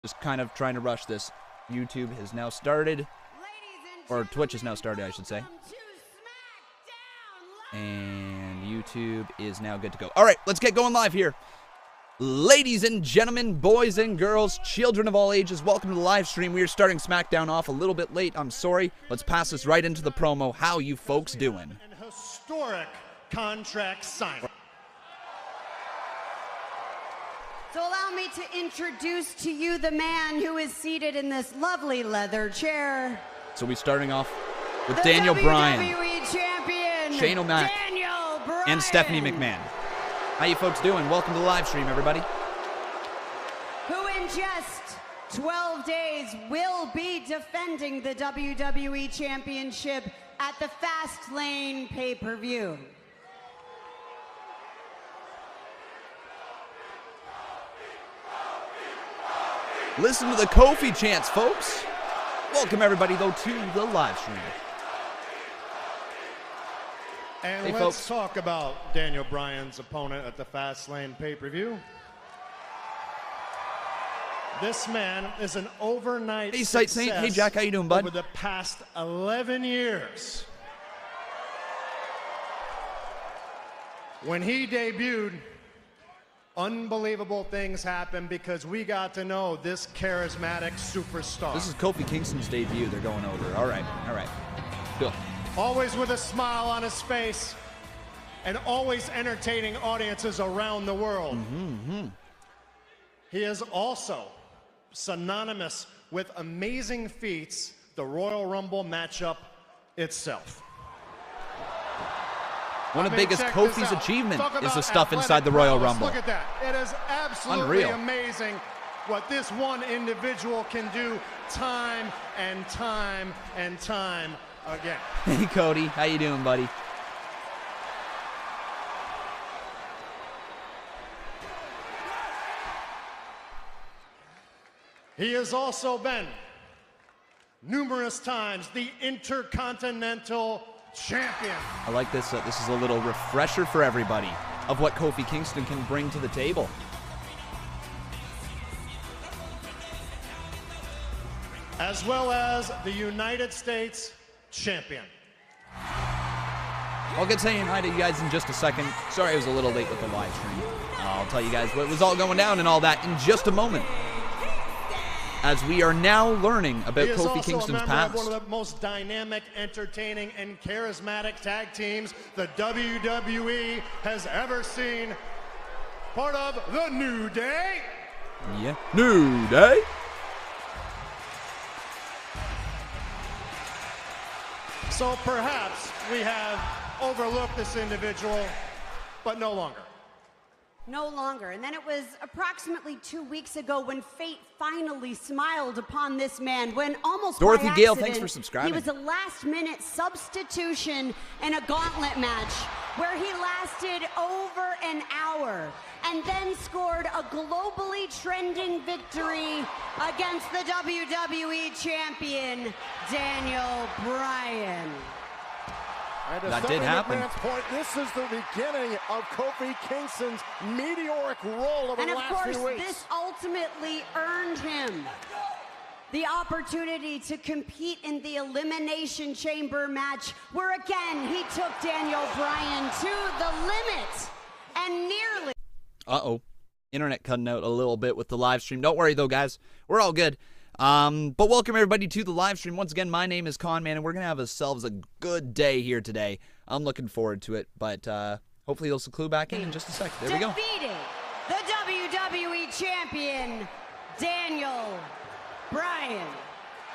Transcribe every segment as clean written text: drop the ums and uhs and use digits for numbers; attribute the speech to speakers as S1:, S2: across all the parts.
S1: Just kind of trying to rush this. YouTube has now started. Or Twitch has now started, I should say. And YouTube is now good to go. All right, let's get going live here. Ladies and gentlemen, boys and girls, children of all ages, welcome to the live stream. We are starting SmackDown off a little bit late. I'm sorry. Let's pass this right into the promo. How you folks doing?
S2: An historic contract signing.
S3: So allow me to introduce to you the man who is seated in this lovely leather chair.
S1: So we're starting off with Daniel Bryan,
S3: WWE Champion,
S1: Shane O'Mac,
S3: Daniel Bryan,
S1: and Stephanie McMahon. How you folks doing? Welcome to the live stream, everybody.
S3: Who in just 12 days will be defending the WWE Championship at the Fastlane pay-per-view.
S1: Listen to the Kofi chants, folks. Welcome, everybody, though, to the live stream.
S2: And
S1: hey,
S2: let's
S1: folks.
S2: talk about Daniel Bryan's opponent at the Fastlane pay-per-view. This man is an overnight success.
S1: Hey, Jack, how you doing, bud?
S2: Over the past 11 years. When he debuted, unbelievable things happened because we got to know this charismatic superstar.
S1: This is Kofi Kingston's debut. They're going over. All right. Cool.
S2: Always with a smile on his face and always entertaining audiences around the world. He is also synonymous with amazing feats, the Royal Rumble matchup itself.
S1: One of the biggest Kofi's achievement is the stuff inside the Royal Rumble.
S2: Look at that. It is absolutely
S1: unreal.
S2: Amazing what this one individual can do time and time and time again.
S1: Hey, Cody. How you doing, buddy?
S2: He has also been numerous times the Intercontinental Champion.
S1: I like this. This is a little refresher for everybody of what Kofi Kingston can bring to the table.
S2: As well as the United States Champion.
S1: I'll get saying hi to you guys in just a second. Sorry I was a little late with the live stream. I'll tell you guys what was all going down and all that in just a moment, as we are now learning about Kofi Kingston's past.
S2: One of the most dynamic, entertaining, and charismatic tag teams the WWE has ever seen. Part of the New Day.
S1: Yeah. New Day.
S2: So perhaps we have overlooked this individual, but no longer.
S3: No longer. And then it was approximately 2 weeks ago when fate finally smiled upon this man, when almost
S1: Dorothy
S3: by
S1: Gale,
S3: accident,
S1: thanks for subscribing.
S3: he was a last-minute substitution in a gauntlet match where he lasted over an hour and then scored a globally trending victory against the WWE Champion, Daniel Bryan.
S1: That did happen.
S4: Point, this is the beginning of Kofi Kingston's meteoric roll over the last few weeks. And of course,
S3: this ultimately earned him the opportunity to compete in the Elimination Chamber match, where again he took Daniel Bryan to the limit and nearly.
S1: Uh-oh. Internet cutting out a little bit with the live stream. Don't worry, though, guys. We're all good. But welcome, everybody, to the live stream. Once again, my name is Conman, and we're going to have ourselves a good day here today. I'm looking forward to it, but hopefully you'll clue back in just a sec. There we go.
S3: Defeating the WWE Champion, Daniel Bryan.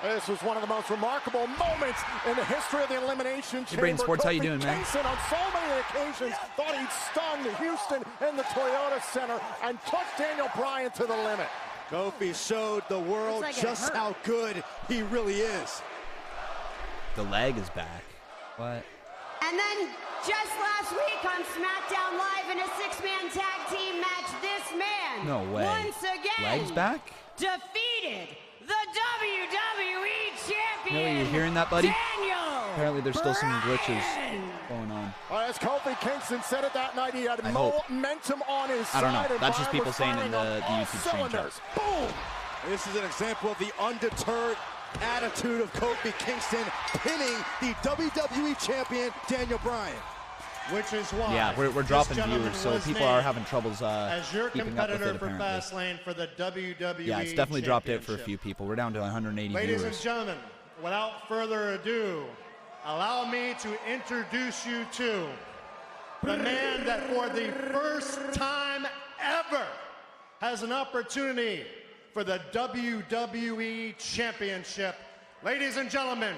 S4: This was one of the most remarkable moments in the history of the Elimination Chamber.
S1: Brain Sports, how you
S4: Kofi
S1: doing, man?
S4: Kingston on so many occasions thought he'd stun Houston in the Toyota Center and took Daniel Bryan to the limit.
S5: Kofi showed the world just how good he really is.
S1: The leg is back. What?
S3: And then just last week on Smackdown Live in a six-man tag team match, this man
S1: No way.
S3: once again
S1: Legs back?
S3: defeated the WWE Champion.
S1: Really, you hearing that, buddy?
S3: Daniel
S1: Apparently there's still some glitches
S3: Bryan.
S1: going on.
S4: As Kofi Kingston said it that night, he had
S1: I hope.
S4: momentum on his
S1: I don't
S4: side.
S1: know.
S4: and
S1: That's just
S4: Bryan
S1: people
S4: was
S1: saying in
S4: firing
S1: the
S4: on all
S1: YouTube stream chat.
S4: cylinders. Boom!
S5: This is an example of the undeterred attitude of Kofi Kingston pinning the WWE champion Daniel Bryan.
S2: Which is why
S1: we're dropping viewers, so people are having troubles
S2: as your
S1: keeping up with
S2: competitor
S1: it,
S2: for
S1: apparently.
S2: Fastlane for the WWE
S1: Yeah, it's definitely dropped out for a
S2: Championship.
S1: few people. We're down to 180
S2: Ladies
S1: viewers.
S2: and gentlemen, without further ado, allow me to introduce you to the man that for the first time ever has an opportunity for the WWE Championship. Ladies and gentlemen,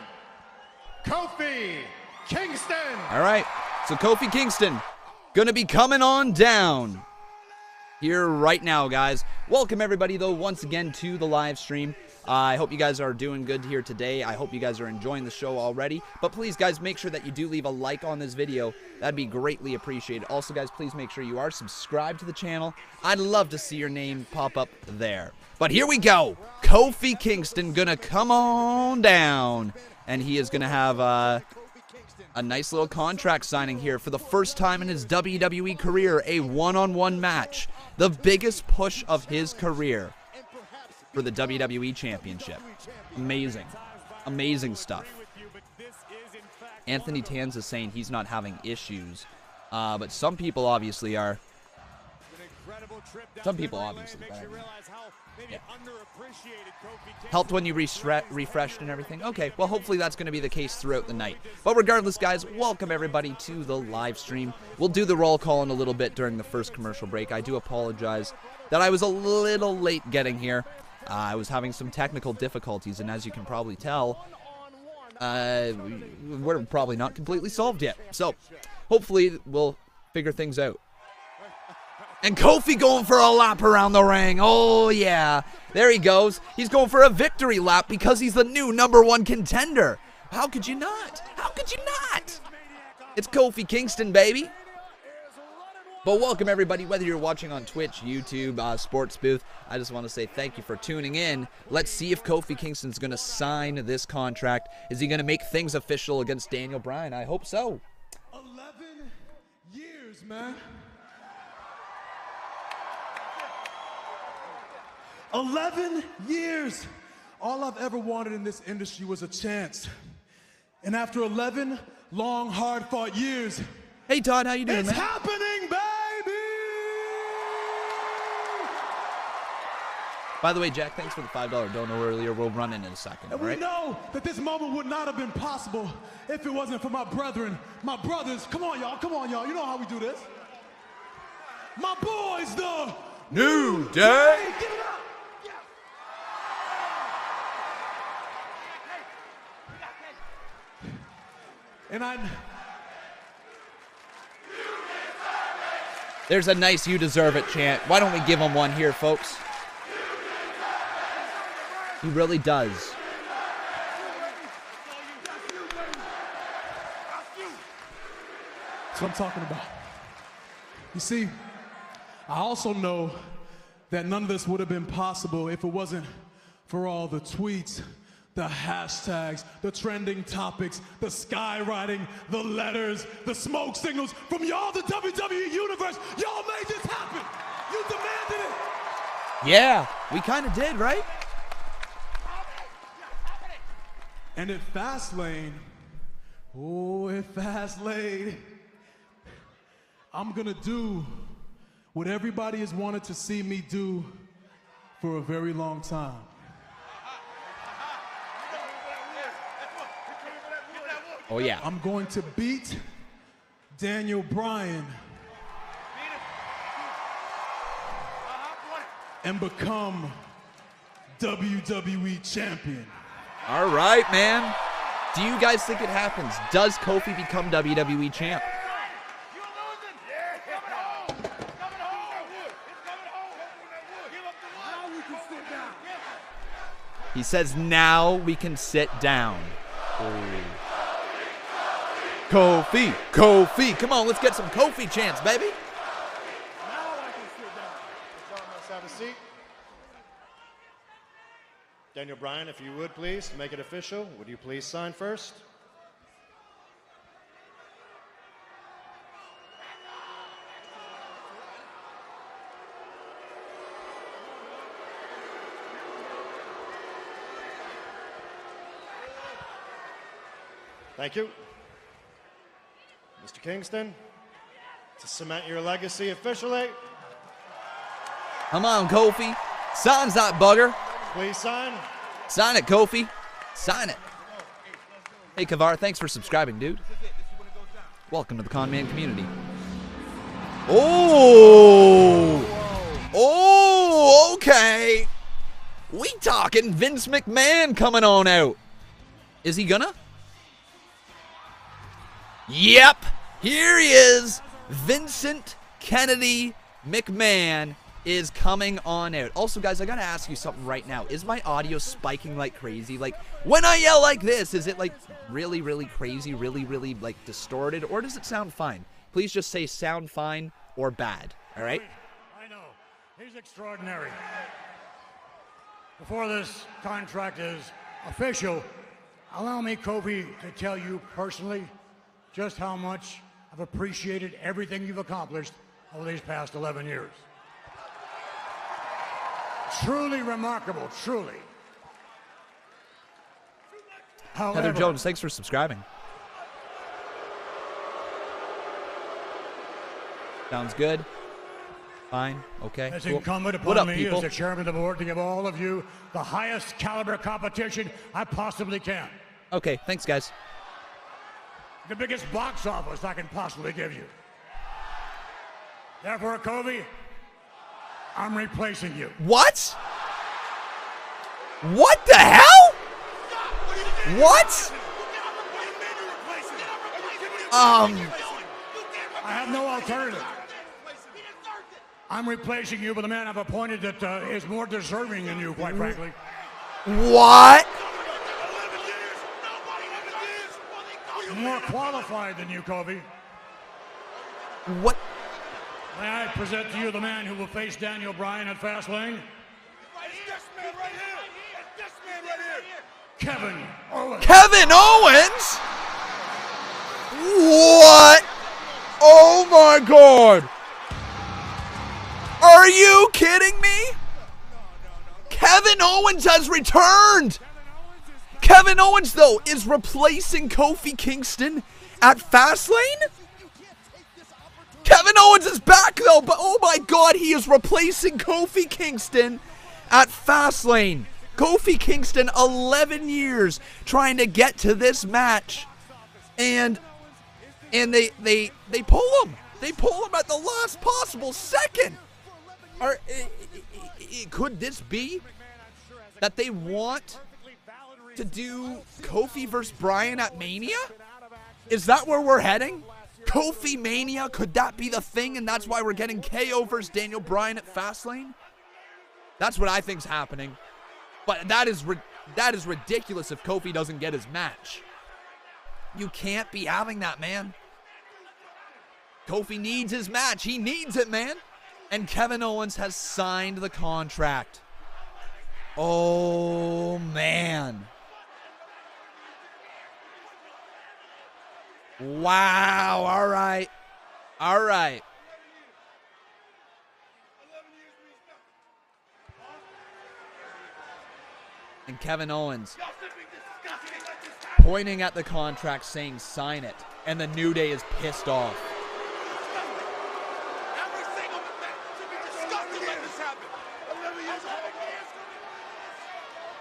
S2: Kofi Kingston.
S1: All right, so Kofi Kingston gonna be coming on down here right now, guys. Welcome everybody, though, once again to the live stream. I hope you guys are doing good here today. I hope you guys are enjoying the show already. But please, guys, make sure that you do leave a like on this video. That'd be greatly appreciated. Also, guys, please make sure you are subscribed to the channel. I'd love to see your name pop up there. But here we go. Kofi Kingston gonna come on down. And he is gonna have a nice little contract signing here for the first time in his WWE career. A one-on-one match. The biggest push of his career for the WWE Championship. Amazing. Amazing stuff. Anthony Tanz is saying he's not having issues, but some people obviously are. Some people obviously. Yeah. Helped when you refreshed and everything. Okay, well, hopefully that's going to be the case throughout the night. But regardless, guys, welcome everybody to the live stream. We'll do the roll call in a little bit during the first commercial break. I do apologize that I was a little late getting here. I was having some technical difficulties, and as you can probably tell, we're probably not completely solved yet. So, hopefully, we'll figure things out. And Kofi going for a lap around the ring. Oh, yeah. There he goes. He's going for a victory lap because he's the new #1 contender. How could you not? How could you not? It's Kofi Kingston, baby. But welcome, everybody, whether you're watching on Twitch, YouTube, Sports Booth. I just want to say thank you for tuning in. Let's see if Kofi Kingston's going to sign this contract. Is he going to make things official against Daniel Bryan? I hope so.
S6: 11 years, man. 11 years. All I've ever wanted in this industry was a chance. And after 11 long, hard-fought years,
S1: Hey, Todd, how you doing,
S6: it's
S1: man?
S6: happening, baby!
S1: By the way, Jack, thanks for the $5 dono earlier. We'll run in a second, all
S6: And we
S1: right?
S6: know that this moment would not have been possible if it wasn't for my brethren, my brothers. Come on, y'all. Come on, y'all. You know how we do this. My boys, the
S1: New Day.
S6: Hey, give it up. And
S1: There's a nice "You Deserve It" chant. Why don't we give him one here, folks? He really does.
S6: That's what I'm talking about. You see, I also know that none of this would have been possible if it wasn't for all the tweets, the hashtags, the trending topics, the skywriting, the letters, the smoke signals from y'all, the WWE Universe. Y'all made this happen. You demanded it.
S1: Yeah, we kind of did, right?
S6: And at Fastlane, oh, at Fastlane, I'm gonna do what everybody has wanted to see me do for a very long time.
S1: Oh, yeah.
S6: I'm going to beat Daniel Bryan and become WWE Champion.
S1: All right, man. Do you guys think it happens? Does Kofi become WWE Champ? He says now we can sit down. Ooh. Kofi, Kofi. Come on, let's get some Kofi chants, baby.
S2: Let's have a seat. Daniel Bryan, if you would please make it official, would you please sign first? Thank you. Mr. Kingston, to cement your legacy officially.
S1: Come on, Kofi. Sign that bugger.
S2: Please sign.
S1: Sign it, Kofi. Sign it. Hey, Kavar, thanks for subscribing, dude. Welcome to the Conman community. Oh! Oh, okay. We talking Vince McMahon coming on out. Is he gonna? Yep. Here he is. Vincent Kennedy McMahon is coming on out. Also, guys, I gotta ask you something right now. Is my audio spiking like crazy? Like, when I yell like this, is it like really, really crazy, really, really like distorted, or does it sound fine? Please just say sound fine or bad, all right?
S7: I know. He's extraordinary. Before this contract is official, allow me, Kofi, to tell you personally just how much I've appreciated everything you've accomplished over these past 11 years. Truly remarkable, truly. However,
S1: Heather Jones, thanks for subscribing. Sounds good. Fine. Okay.
S7: it's
S1: Cool.
S7: incumbent
S1: What
S7: upon
S1: up,
S7: me
S1: people?
S7: as the chairman of the board to give all of you the highest caliber competition I possibly can.
S1: Okay, thanks, guys.
S7: The biggest box office I can possibly give you. Therefore, Kofi, I'm replacing you.
S1: What? What the hell? What?
S7: I have no alternative. I'm replacing you with a man I've appointed that is more deserving than you, quite frankly.
S1: What?
S7: More qualified than you, Kofi.
S1: What?
S7: May I present to you the man who will face Daniel Bryan at Fastlane? Kevin Owens.
S1: Kevin Owens? What? Oh my God. Are you kidding me? Kevin Owens has returned. Kevin Owens, though, is replacing Kofi Kingston at Fastlane? Kevin Owens is back, though, but oh my God, he is replacing Kofi Kingston at Fastlane. Kofi Kingston, 11 years trying to get to this match, and they pull him. They pull him at the last possible second. Could this be that they want to do Kofi versus Bryan at Mania? Is that where we're heading? Kofi Mania? Could that be the thing, and that's why we're getting KO versus Daniel Bryan at Fastlane? That's what I think's happening. But that is ridiculous if Kofi doesn't get his match. You can't be having that, man. Kofi needs his match. He needs it, man. And Kevin Owens has signed the contract. Oh, man. Wow. All right. All right. And Kevin Owens pointing at the contract saying sign it. And the New Day is pissed off.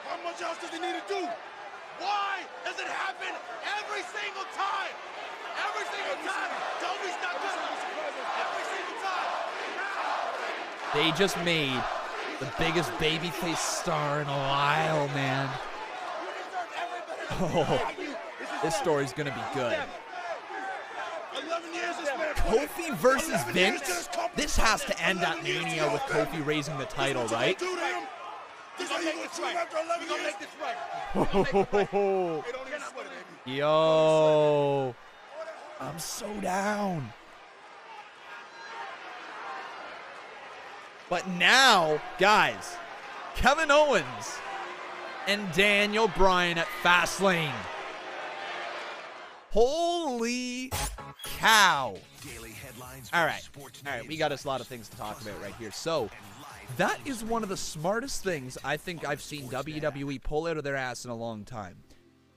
S5: How much else does he need to do? Why does it happen every single time? Every single time. Toby's not good. Every single time.
S1: They just made the biggest babyface star in a while, man. Oh, this story's gonna be good. Kofi versus Vince? This has to end at Mania with Kofi raising the title, right? Yo, I'm so down. But now, guys, Kevin Owens and Daniel Bryan at Fastlane. Holy cow. All right, we got a lot of things to talk about right here. So, that is one of the smartest things I think I've seen WWE pull out of their ass in a long time.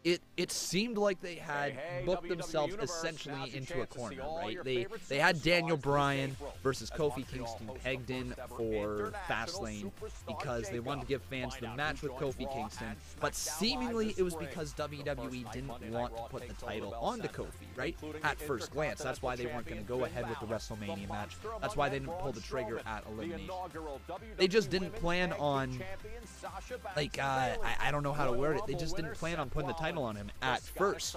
S1: it seemed like they had booked themselves essentially into a corner, right? They had Daniel Bryan versus Kofi Kingston pegged in for Fastlane because they wanted to give fans the match with Kofi Kingston, but seemingly it was because WWE didn't want to put the title onto Kofi, right? At first glance, that's why they weren't going to go ahead with the WrestleMania match. That's why they didn't pull the trigger at Elimination. They just didn't plan on, like, I don't know how to word it. They just didn't plan on putting the title on him at first.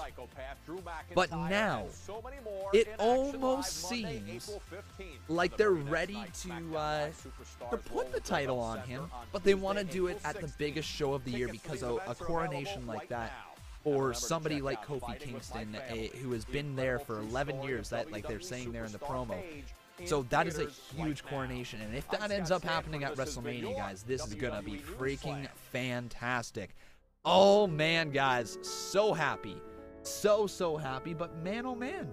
S1: But now, it almost seems like they're ready to put the title on him, but they want to do it at the biggest show of the year because a coronation like that for somebody like Kofi Kingston, who has been there for 11 years, that like they're saying there in the promo. So that is a huge coronation, and if that ends up happening at WrestleMania, guys, this is going to be freaking fantastic. Oh, man, guys, so happy. So happy, but man, oh, man.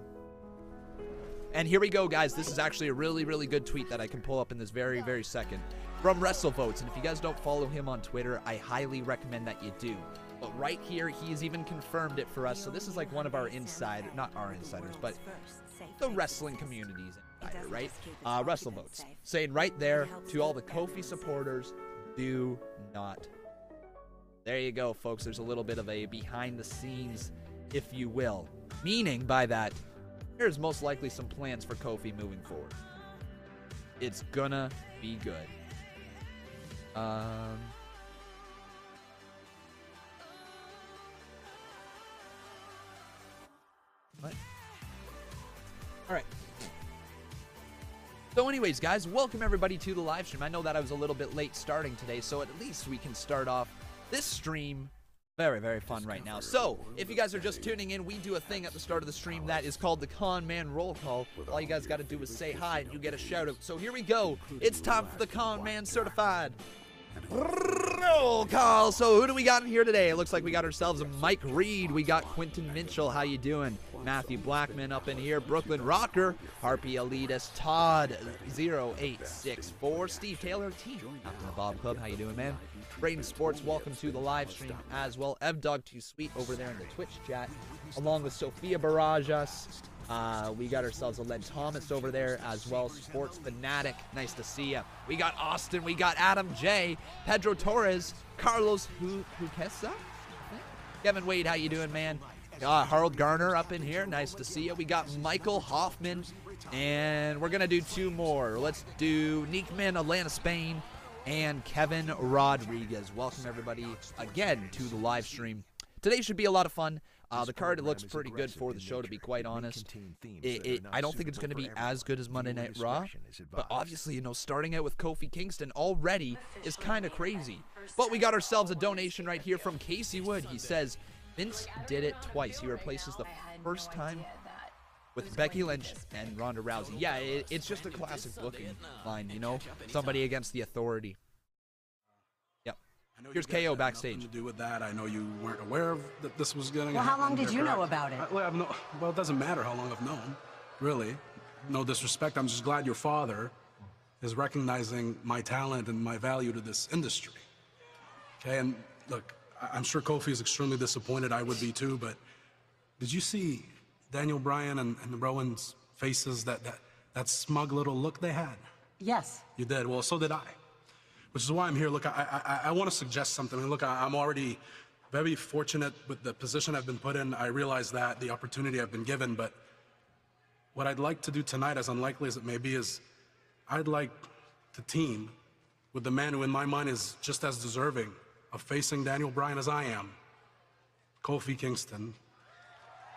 S1: And here we go, guys. This is actually a really, really good tweet that I can pull up in this very, very second from WrestleVotes. And if you guys don't follow him on Twitter, I highly recommend that you do. But right here, he's even confirmed it for us. So this is like one of our insiders, not our insiders, but the wrestling community's insider, right? WrestleVotes. Saying right there to all the Kofi supporters, do not. There you go, folks. There's a little bit of a behind the scenes, if you will. Meaning by that, there's most likely some plans for Kofi moving forward. It's gonna be good. What? All right. So anyways, guys, welcome everybody to the live stream. I know that I was a little bit late starting today, so at least we can start off this stream very, very fun right now. So, if you guys are just tuning in, we do a thing at the start of the stream that is called the Con Man Roll Call. All you guys got to do is say hi and you get a shout out. So here we go. It's time for the Con Man Certified Roll Call. So who do we got in here today? It looks like we got ourselves a Mike Reed. We got Quinton Minchell. How you doing? Matthew Blackman up in here. Brooklyn Rocker. Harpy Elitas. Todd 0864. Steve Taylor. Team up in the Bob Club. How you doing, man? Braden Sports, welcome to the live stream as well. Evdog2Sweet over there in the Twitch chat, along with Sophia Barajas. We got ourselves a Len Thomas over there as well. Sports Fanatic, nice to see you. We got Austin, we got Adam J, Pedro Torres, Carlos Huquesa, Kevin Wade, how you doing, man? Harold Garner up in here, nice to see you. We got Michael Hoffman, and we're gonna do two more. Let's do Nickman, Atlanta, Spain, and Kevin Rodriguez. Welcome everybody again to the live stream. Today should be a lot of fun. The card looks pretty good for the show, to be quite honest. I don't think it's going to be as good as Monday Night Raw, but obviously, you know, starting out with Kofi Kingston already is kind of crazy. But we got ourselves a donation right here from Casey Wood. He says, Vince did it twice. He replaces the first time with Becky Lynch and Ronda Rousey. Yeah, it's just a classic booking line, you know? Somebody against the authority. Yep. Here's KO backstage.
S8: To do with that, I know you weren't aware of that this was going to
S9: happen.
S8: Well,
S9: how long did you know about it?
S8: Well, it doesn't matter how long I've known, really. No disrespect. I'm just glad your father is recognizing my talent and my value to this industry. Okay, and look, I'm sure Kofi is extremely disappointed. I would be too, but did you see Daniel Bryan and the Rowan's faces, that smug little look they had?
S9: Yes.
S8: You did? Well, so did I. Which is why I'm here. Look, I want to suggest something. I mean, look, I'm already very fortunate with the position I've been put in. I realize that, the opportunity I've been given, but what I'd like to do tonight, as unlikely as it may be, is I'd like to team with the man who in my mind is just as deserving of facing Daniel Bryan as I am, Kofi Kingston,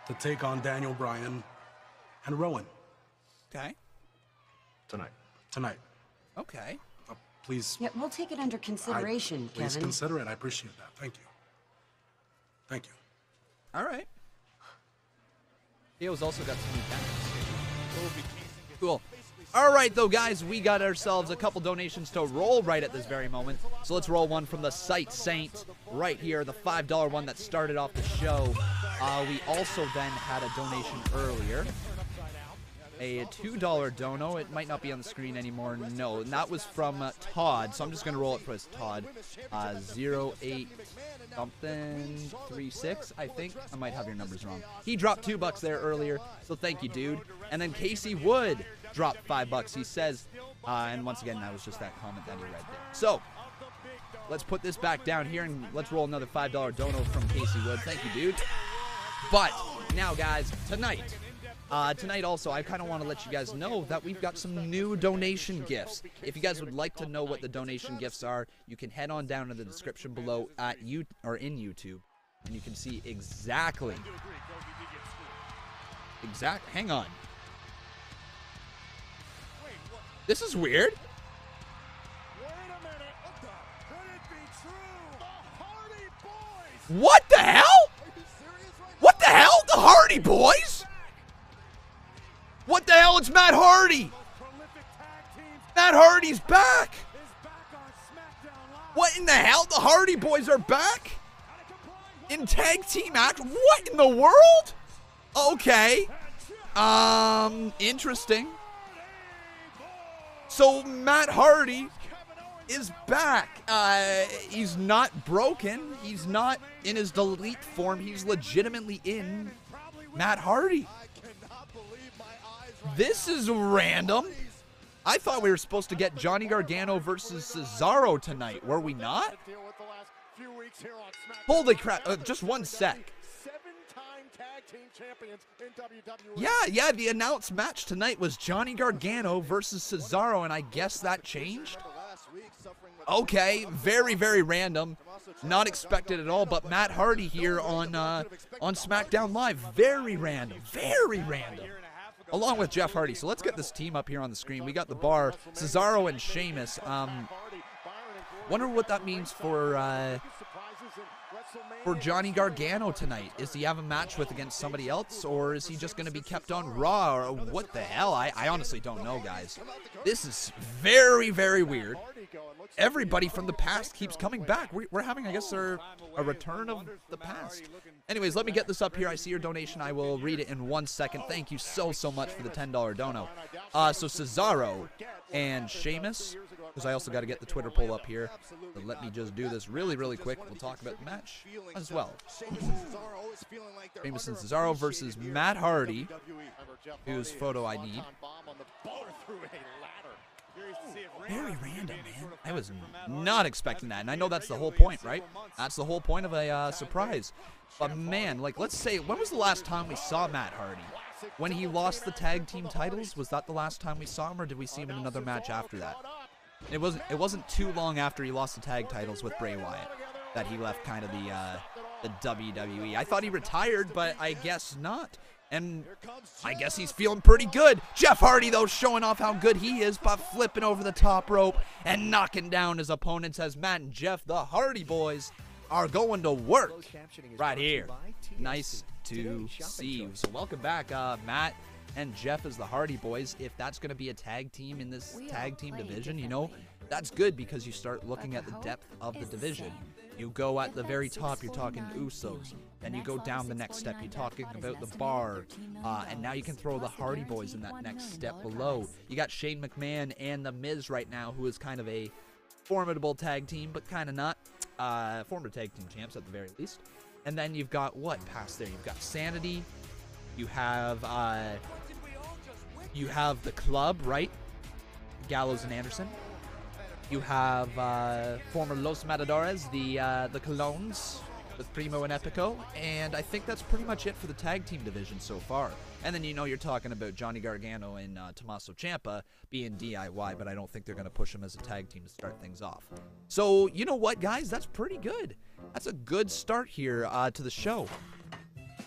S8: to take on Daniel Bryan and Rowan.
S1: Okay.
S8: Tonight.
S1: Okay.
S8: Please.
S9: Yeah, we'll take it under consideration, Kevin.
S8: Please consider it. I appreciate that. Thank you. Thank you.
S1: All right. Theo's also got some new tactics. Cool. All right, though, guys, we got ourselves a couple donations to roll right at this very moment. So let's roll one from the Sight Saint right here, the $5 one that started off the show. We also then had a donation earlier. a $2 dono. It might not be on the screen anymore. No, and that was from Todd. So I'm just going to roll it for us, Todd. 08 something 36, I think. I might have your numbers wrong. He dropped $2 there earlier, so thank you, dude. And then Casey Wood dropped $5. He says, and once again, that was just that comment that he read there. So let's put this back down here and let's roll another $5 dono from Casey Wood. Thank you, dude. But now, guys, tonight also, I kind of want to let you guys know that we've got some new donation gifts. If you guys would like to know what the donation gifts are, you can head on down to the description below in YouTube, and you can see exactly. Hang on. This is weird. What the hell? What the hell? The Hardy Boys? What the hell? It's Matt Hardy. Matt Hardy's back. What in the hell? The Hardy Boys are back? In tag team action? What in the world? Okay. Interesting. So Matt Hardy is back. He's not broken. He's not in his delete form. He's legitimately in Matt Hardy. This is random. I thought we were supposed to get Johnny Gargano versus Cesaro tonight. Were we not? Holy crap. Just one sec. Yeah, the announced match tonight was Johnny Gargano versus Cesaro, and I guess that changed? Okay, very, very random. Not expected at all, but Matt Hardy here on SmackDown Live. Very random. Very random. Along with Jeff Hardy. So let's get this team up here on the screen. We got the Bar, Cesaro and Sheamus. Wonder what that means for Johnny Gargano tonight. Is he have a match against somebody else, or is he just going to be kept on Raw, or what the hell? I honestly don't know, guys. This is very, very weird. Everybody from the past keeps coming back. We're having, I guess, a return of the past. Anyways, let me get this up here. I see your donation. I will read it in 1 second. Thank you so much for the $10 dono. So Cesaro and Sheamus, because I also got to get the Twitter poll up here. So let me just do this really, really quick. We'll talk about the match as well. Sheamus and Cesaro versus Matt Hardy, whose photo I need. Very random, man. I was not expecting that, and I know that's the whole point, right? That's the whole point of a surprise. But man, like, let's say, when was the last time we saw Matt Hardy? When he lost the tag team titles? Was that the last time we saw him, or did we see him in another match after that? It wasn't too long after he lost the tag titles with Bray Wyatt that he left kind of the WWE. I thought he retired, but I guess not. And I guess he's feeling pretty good. Jeff Hardy, though, showing off how good he is by flipping over the top rope and knocking down his opponents as Matt and Jeff, the Hardy Boys, are going to work right here. Nice to see. So welcome back, Matt and Jeff as the Hardy Boys. If that's going to be a tag team in this tag team division, you know, that's good because you start looking at the depth of the division. You go at the very top, you're talking Usos. Then you go down the next step, you're talking about the Bar. And now you can throw the Hardy Boys in that next step below. You got Shane McMahon and The Miz right now, who is kind of a formidable tag team, but kind of not. Former tag team champs at the very least. And then you've got what past there? You've got Sanity. You have the Club, right? Gallows and Anderson. You have former Los Matadores, the Colones, with Primo and Epico, and I think that's pretty much it for the tag team division so far. And then you know you're talking about Johnny Gargano and Tommaso Ciampa being DIY, but I don't think they're going to push them as a tag team to start things off. So you know what, guys? That's pretty good. That's a good start here to the show.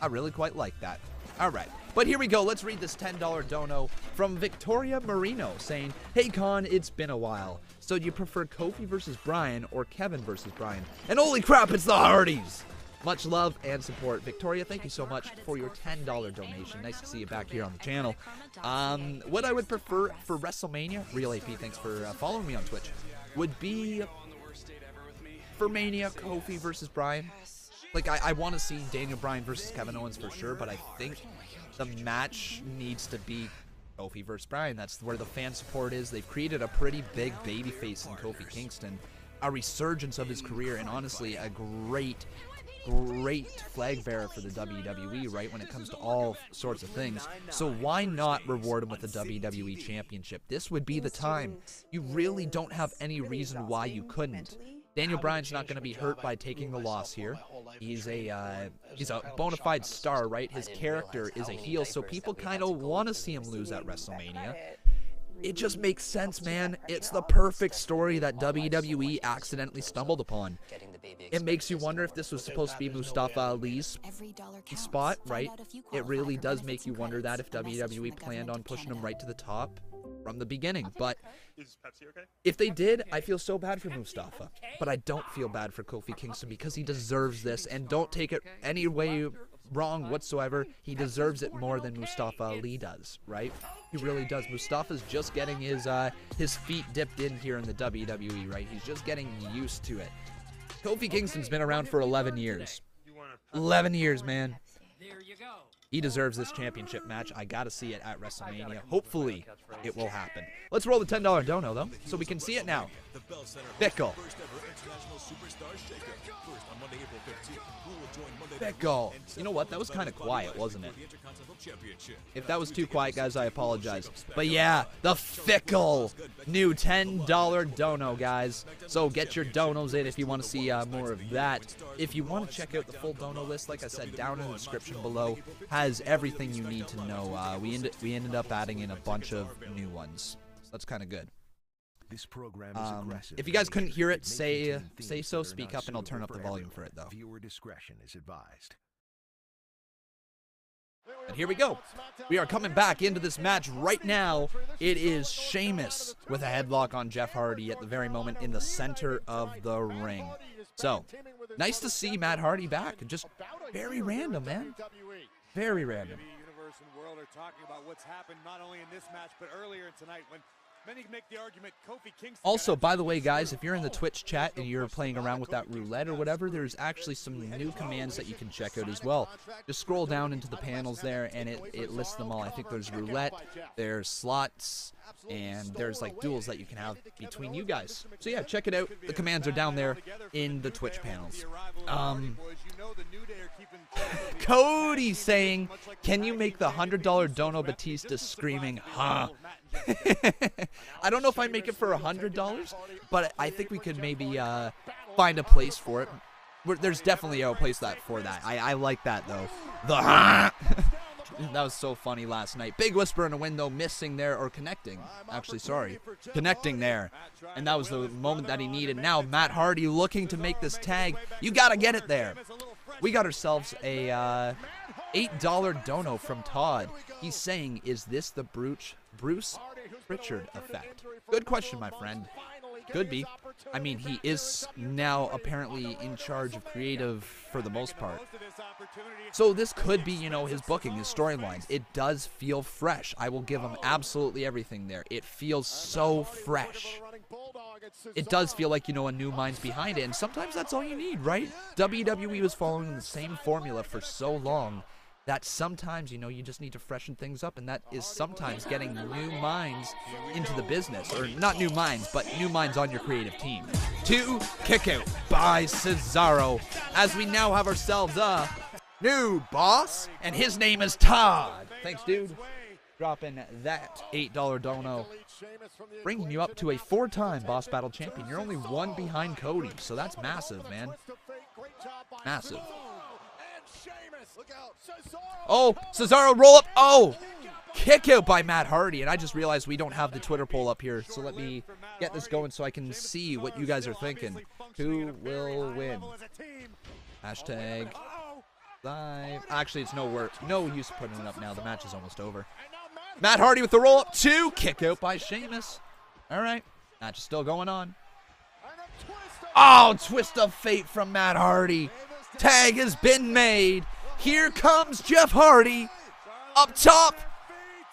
S1: I really quite like that. All right. But here we go. Let's read this $10 dono from Victoria Marino saying, "Hey, Con, it's been a while. So do you prefer Kofi versus Bryan or Kevin versus Bryan? And holy crap, it's the Hardys!" Much love and support. Victoria, thank you so much for your $10 donation. Nice to see you back here on the channel. What I would prefer for WrestleMania, Real AP, thanks for following me on Twitch, would be for Mania, Kofi versus Bryan. Like, I want to see Daniel Bryan versus Kevin Owens for sure, but I think the match needs to be Kofi versus Bryan. That's where the fan support is. They've created a pretty big babyface in Kofi Kingston, a resurgence of his career, and honestly a great flag bearer for the WWE, right, when it comes to all sorts of things. So why not reward him with the WWE Championship? This would be the time. You really don't have any reason why you couldn't. Daniel Bryan's not going to be hurt by taking the loss here. He's a bona fide star, right? His character is a heel, so people kind of want to see him lose at WrestleMania. It just makes sense, man. It's the perfect story that WWE accidentally stumbled upon. It makes you wonder if this was supposed to be Mustafa Ali's spot, right? It really does make you wonder that if WWE planned on pushing him right to the top from the beginning. But if they did, I feel so bad for Mustafa. But I don't feel bad for Kofi Kingston because he deserves this. And don't take it any way wrong whatsoever. He deserves it more than Mustafa Ali does, right? He really does. Mustafa's just getting his feet dipped in here in the WWE, right? He's just getting used to it. Kofi Kingston's been around for 11 years. 11 years, man. He deserves this championship match. I gotta see it at WrestleMania. Hopefully, it will happen. Let's roll the $10 dono, though, so we can see it now. Fickle. Fickle. You know what? That was kind of quiet, wasn't it? If that was too quiet, guys, I apologize. But yeah, the Fickle. New $10 dono, guys. So get your donos in if you want to see more of that. If you want to check out the full dono list, like I said, down in the description below has everything you need to know. We ended up adding in a bunch of new ones. So that's kind of good.
S10: This program is aggressive.
S1: If you guys couldn't hear it, say so, speak up, and I'll turn up the volume for it, though.
S10: Viewer discretion is advised.
S1: And here we go. We are coming back into this match right now. It is Sheamus with a headlock on Jeff Hardy at the very moment in the center of the ring. So, nice to see Matt Hardy back. Just very random, man. Very random.
S11: Universe and world are talking about what's happened not only in this match but earlier tonight when many make the argument Kofi Kingston.
S1: Also, by the way, guys, if you're in the Twitch chat and you're playing around with that roulette or whatever, there's actually some new commands that you can check out as well. Just scroll down into the panels there, and it lists them all. I think there's roulette, there's slots, and there's like duels that you can have between you guys. So yeah, check it out. The commands are down there in the Twitch panels. Cody saying, can you make the $100 Dono Batista screaming, huh? I don't know if I make it for $100, but I think we could maybe find a place for it. There's definitely a place for that. I like that, though. The huh? That was so funny last night. Big whisper in a window, missing there, or connecting. Actually, sorry. Connecting there. And that was the moment that he needed. Now, Matt Hardy looking to make this tag. You got to get it there. We got ourselves a $8 dono from Todd. He's saying, is this the Bruce Pritchard effect? Good question, my friend. Could be. I mean, he is now apparently in charge of creative for the most part. So this could be, you know, his booking, his storylines. It does feel fresh. I will give him absolutely everything there. It feels so fresh. It does feel like, you know, a new mind's behind it. And sometimes that's all you need, right? WWE was following the same formula for so long that sometimes, you know, you just need to freshen things up, and that is sometimes getting new minds into the business. Or not new minds, but new minds on your creative team. 2 kick out by Cesaro, as we now have ourselves a new boss, and his name is Todd. Thanks, dude. Dropping that $8 dono. Bringing you up to a 4-time Boss Battle champion. You're only 1 behind Cody, so that's massive, man. Massive. Oh, Cesaro roll up. Oh, kick out by Matt Hardy. And I just realized we don't have the Twitter poll up here. So let me get this going so I can see what you guys are thinking. Who will win? Hashtag live. Actually, it's no use putting it up now. The match is almost over. Matt Hardy with the roll up. 2 kick out by Sheamus. All right. Match is still going on. Oh, twist of fate from Matt Hardy. Tag has been made. Here comes Jeff Hardy. Up top.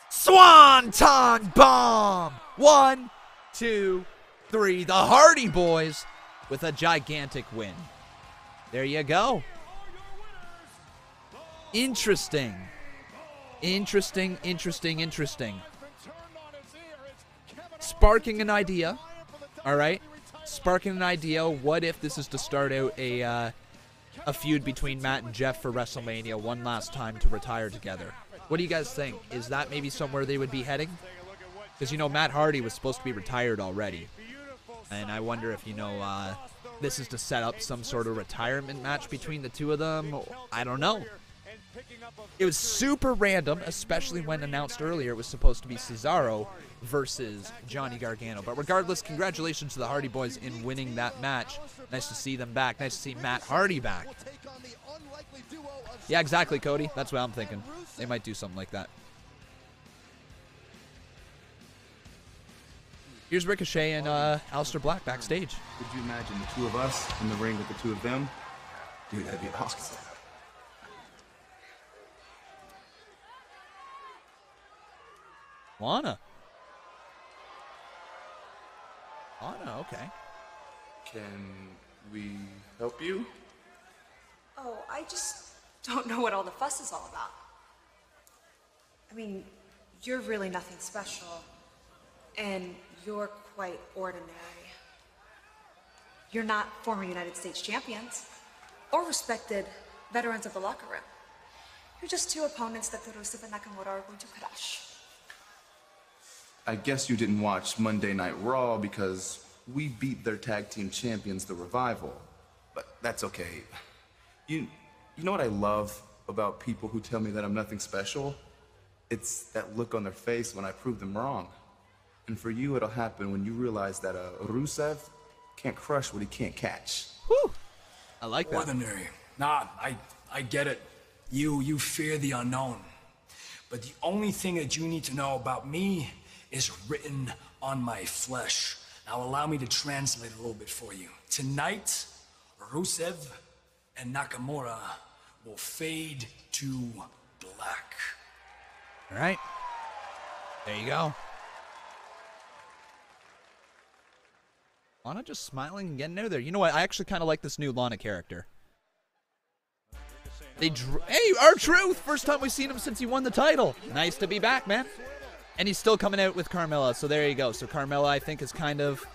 S1: Swanton bomb. 1, 2, 3. The Hardy Boys with a gigantic win. There you go. Interesting. Interesting. sparking an idea. All right? Sparking an idea. What if this is to start out a feud between Matt and Jeff for WrestleMania one last time to retire together? What do you guys think? Is that maybe somewhere they would be heading? Because, you know, Matt Hardy was supposed to be retired already. And I wonder if, you know, this is to set up some sort of retirement match between the two of them. I don't know. It was super random, especially when announced earlier it was supposed to be Cesaro versus Johnny Gargano. But regardless, congratulations to the Hardy Boys in winning that match. Nice to see them back. Nice to see Matt Hardy back. Yeah, exactly, Cody. That's what I'm thinking. They might do something like that. Here's Ricochet and Aleister Black backstage.
S12: Could you imagine the two of us in the ring with the two of them? Dude, that'd be awesome.
S1: Lana, okay.
S12: Can we help you?
S13: Oh, I just don't know what all the fuss is all about. I mean, you're really nothing special, and you're quite ordinary. You're not former United States champions or respected veterans of the locker room. You're just two opponents that Rusev and Nakamura are going to crush.
S12: I guess you didn't watch Monday Night Raw because we beat their tag team champions, The Revival. But that's okay. You know what I love about people who tell me that I'm nothing special? It's that look on their face when I prove them wrong. And for you, it'll happen when you realize that Rusev can't crush what he can't catch.
S1: Whew. I like that.
S14: Ordinary. Nah, I get it. You fear the unknown. But the only thing that you need to know about me is written on my flesh. Now allow me to translate a little bit for you. Tonight, Rusev and Nakamura will fade to black.
S1: All right. There you go. Lana just smiling and getting out of there. You know what? I actually kind of like this new Lana character. Hey, R-Truth! First time we've seen him since he won the title. Nice to be back, man. And he's still coming out with Carmella, so there you go. So Carmella, I think, is kind of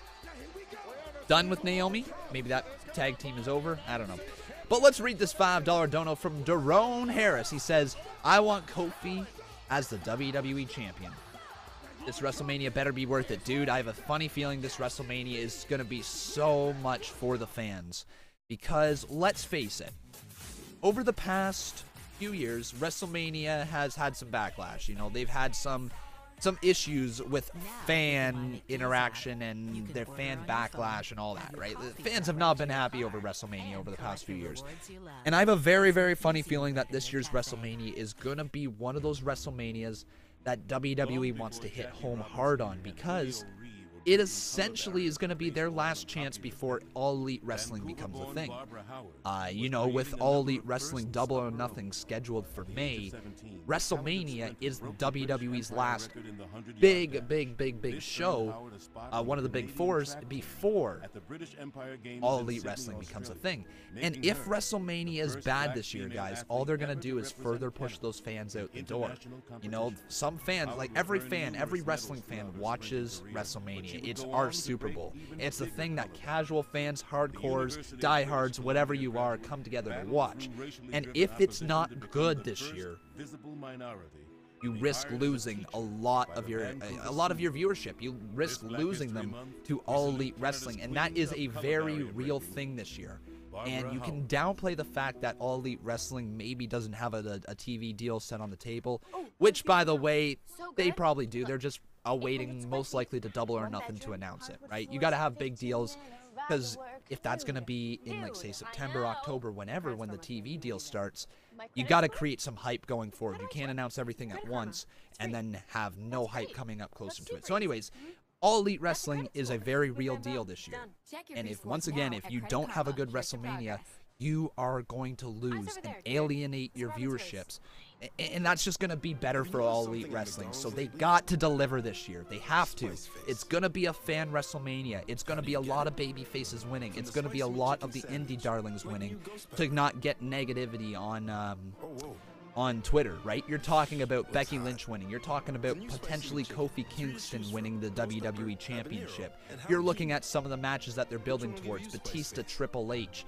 S1: done with Naomi. Maybe that tag team is over. I don't know. But let's read this $5 dono from Daron Harris. He says, I want Kofi as the WWE Champion. This WrestleMania better be worth it. Dude, I have a funny feeling this WrestleMania is going to be so much for the fans. Because, let's face it, over the past few years, WrestleMania has had some backlash. You know, they've had some issues with fan interaction and their fan backlash and all that, right? The fans have not been happy over WrestleMania over the past few years. And I have a very, very funny feeling that this year's WrestleMania is going to be one of those WrestleManias that WWE wants to hit home hard on, because it essentially is going to be their last chance before All Elite Wrestling becomes a thing. You know, with All Elite Wrestling Double or Nothing scheduled for May, WrestleMania is WWE's last big show, one of the big fours before All Elite Wrestling becomes a thing. And if WrestleMania is bad this year, guys, all they're going to do is further push those fans out the door. You know, some fans, like every wrestling fan watches WrestleMania. It's our Super Bowl. It's the thing that casual fans, hardcores, diehards, whatever you are, come together to watch. And if it's not good this year, you risk losing a lot of your viewership. You risk losing them to All Elite Wrestling, and that is a very real thing this year. And you can downplay the fact that All Elite Wrestling maybe doesn't have a TV deal set on the table, which, by the way, they probably do. They're just awaiting, most likely, to Double or Nothing to announce it, right? You got to have big deals, because if that's going to be in, like, say, September, October, when the TV deal starts, you got to create some hype going forward. You can't announce everything at once and then have no hype coming up closer to it. So anyways, All Elite Wrestling is a very real deal this year. And if you don't have a good WrestleMania, you are going to lose and alienate your viewerships. And that's just going to be better for All Elite Wrestling. So they got to deliver this year. They have to. It's going to be a fan WrestleMania. It's going to be a lot of baby faces winning. It's going to be a lot of the indie darlings winning to not get negativity on on Twitter, right? You're talking about Becky Lynch winning. You're talking about potentially Kofi Kingston winning the WWE Championship. You're looking at some of the matches that they're building towards. Batista, Triple H,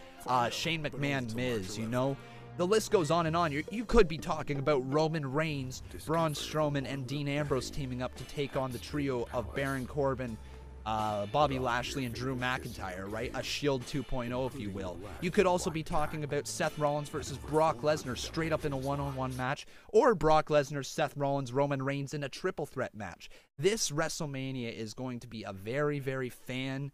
S1: Shane McMahon, Miz, you know? The list goes on and on. You could be talking about Roman Reigns, Braun Strowman, and Dean Ambrose teaming up to take on the trio of Baron Corbin, Bobby Lashley, and Drew McIntyre, right? A Shield 2.0, if you will. You could also be talking about Seth Rollins versus Brock Lesnar straight up in a one-on-one match, or Brock Lesnar, Seth Rollins, Roman Reigns in a triple threat match. This WrestleMania is going to be a very, very fan-directed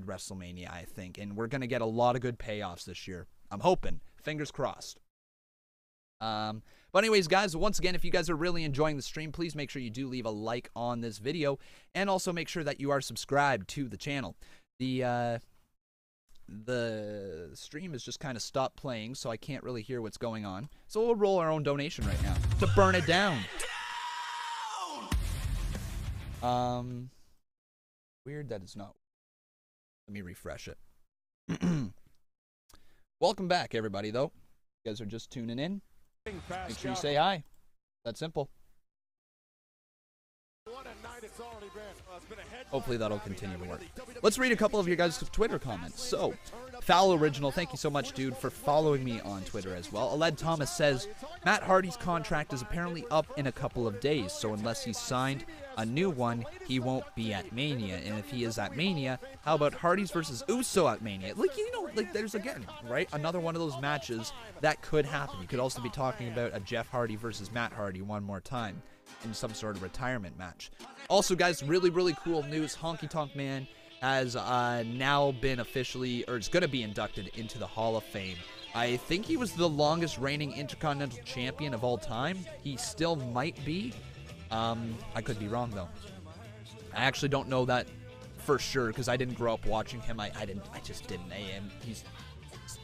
S1: WrestleMania, I think, and we're going to get a lot of good payoffs this year. I'm hoping. Fingers crossed. But anyways, guys, once again, if you guys are really enjoying the stream, please make sure you do leave a like on this video, and also make sure that you are subscribed to the channel. The stream has just kind of stopped playing, so I can't really hear what's going on. So we'll roll our own donation right now to burn it down. Weird that it's not. Let me refresh it. Welcome back, everybody, though. You guys are just tuning in. Make sure you say hi. That's simple. Hopefully that'll continue to work. Let's read a couple of your guys' Twitter comments. So, Foul Original, thank you so much, dude, for following me on Twitter as well. Aled Thomas says, Matt Hardy's contract is apparently up in a couple of days, so unless he's signed a new one, he won't be at Mania. And if he is at Mania, how about Hardy's versus Uso at Mania? Like, you know, like there's, again, right, another one of those matches that could happen. You could also be talking about a Jeff Hardy versus Matt Hardy one more time in some sort of retirement match. Also, guys, really, really cool news. Honky Tonk Man has now been officially, or is going to be inducted into the Hall of Fame. I think he was the longest reigning Intercontinental Champion of all time. He still might be. I could be wrong, though. I actually don't know that for sure, because I didn't grow up watching him. I just didn't. He's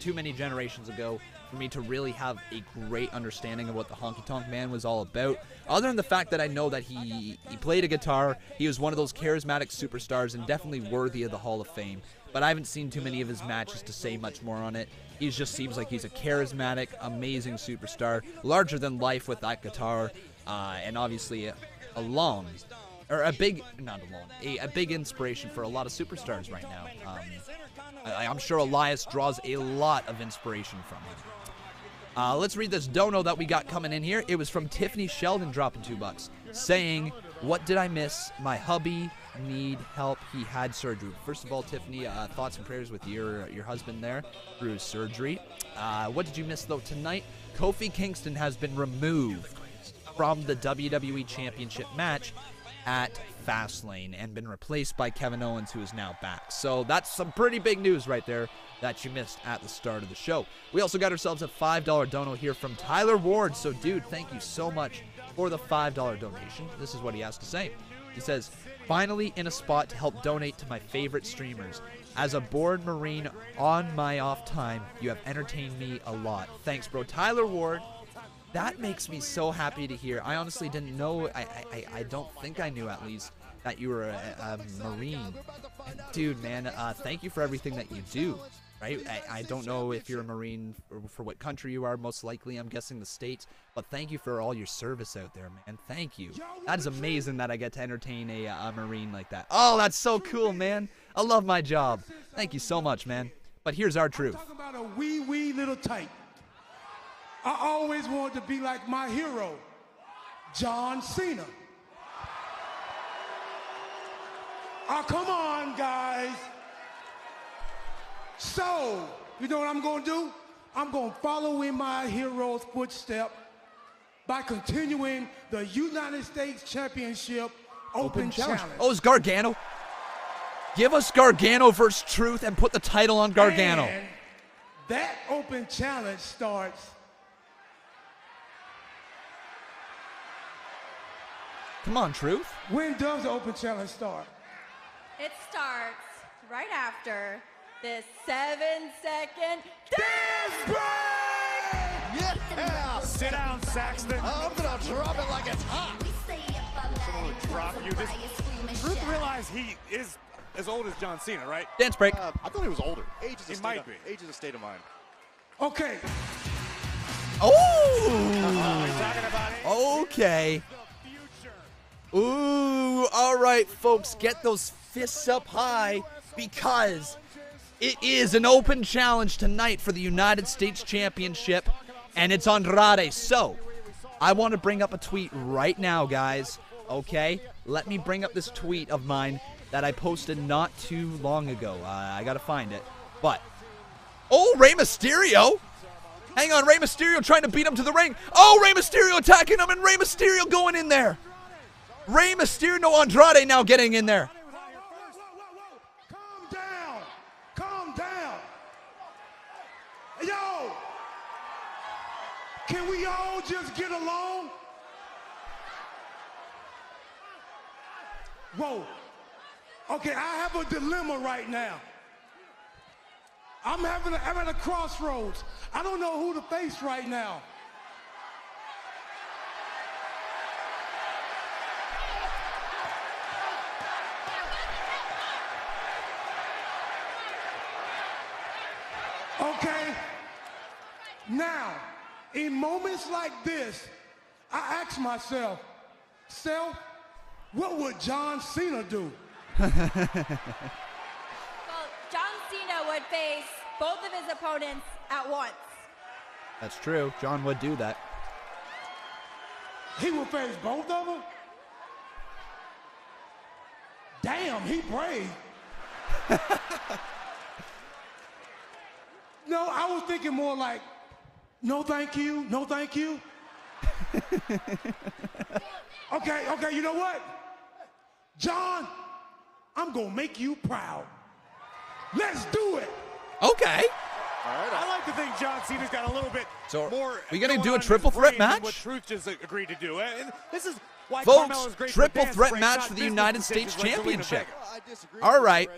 S1: too many generations ago for me to really have a great understanding of what the Honky Tonk Man was all about. Other than the fact that I know that he played a guitar, he was one of those charismatic superstars and definitely worthy of the Hall of Fame. But I haven't seen too many of his matches to say much more on it. He just seems like he's a charismatic, amazing superstar, larger than life with that guitar, and obviously a big inspiration for a lot of superstars right now. I'm sure Elias draws a lot of inspiration from him. Let's read this dono that we got coming in here. It was from Tiffany Sheldon dropping $2, saying, what did I miss? My hubby need help. He had surgery. First of all, Tiffany, thoughts and prayers with your husband there through his surgery. What did you miss, though, tonight? Kofi Kingston has been removed from the WWE Championship match at Fastlane and been replaced by Kevin Owens, who is now back. So that's some pretty big news right there that you missed at the start of the show. We also got ourselves a $5 dono here from Tyler Ward. So, dude, thank you so much for the $5 donation. This is what he has to say. He says, finally in a spot to help donate to my favorite streamers. As a bored Marine on my off time, you have entertained me a lot. Thanks, bro. Tyler Ward. That makes me so happy to hear. I honestly didn't know. I don't think I knew, at least, that you were a Marine. Dude, man, thank you for everything that you do, right? I don't know if you're a Marine or for what country you are. Most likely, I'm guessing the States. But thank you for all your service out there, man. Thank you. That is amazing that I get to entertain a Marine like that. Oh, that's so cool, man. I love my job. Thank you so much, man. But here's our truth.
S6: I'm talking about a wee little type. I always wanted to be like my hero, John Cena. Oh, come on, guys. So, you know what I'm going to do? I'm going to follow in my hero's footstep by continuing the United States Championship Open Challenge.
S1: Oh, it's Gargano. Give us Gargano versus Truth and put the title on Gargano.
S6: And that Open Challenge starts.
S1: Come on, Truth.
S6: When does the Open Challenge start?
S15: It starts right after this 7-second dance break!
S11: Yeah! Sit down, Saxton.
S4: I'm gonna drop it like it's hot.
S11: Someone would drop you. Truth realize he is as old as John Cena, right?
S1: Dance break.
S4: I thought he was older. Age is
S11: Age is a state of mind.
S6: Okay.
S1: Oh! Okay. Ooh, all right, folks. Get those fists up high because it is an open challenge tonight for the United States Championship, and it's Andrade. So, I want to bring up a tweet right now, guys. Okay? Let me bring up this tweet of mine that I posted not too long ago. I got to find it. But, oh, Rey Mysterio. Hang on, Rey Mysterio trying to beat him to the ring. Oh, Rey Mysterio attacking him, and Rey Mysterio going in there. Rey Mysterio, no, Andrade now getting in there.
S4: Calm down. Calm down. Yo. Can we all just get along? Whoa. Okay, I have a dilemma right now. I'm at a crossroads. I don't know who to face right now. Okay. Now, in moments like this, I ask myself, self, what would John Cena do?
S15: Well, John Cena would face both of his opponents at once.
S1: That's true. John would do that.
S4: He would face both of them? Damn, he brave. No, I was thinking more like, no thank you, no thank you. Okay, you know what? John, I'm gonna make you proud. Let's do it.
S1: Okay.
S11: I like to think John Cena's got a little bit more.
S1: We gonna do a triple threat match?
S11: What Truth just agreed to do. And this is why
S1: folks, triple threat match for the United States Championship. All right.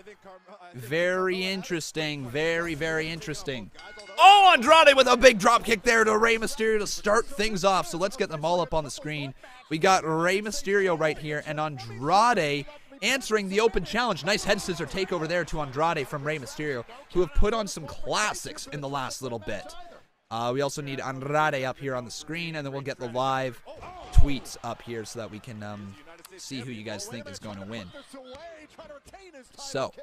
S1: Very interesting. Very, very interesting. Oh, Andrade with a big drop kick there to Rey Mysterio to start things off. So let's get them all up on the screen. We got Rey Mysterio right here and Andrade answering the open challenge. Nice head scissor takeover there to Andrade from Rey Mysterio, who have put on some classics in the last little bit. We also need Andrade up here on the screen, and then we'll get the live tweets up here so that we can see who you guys think is going to win. So,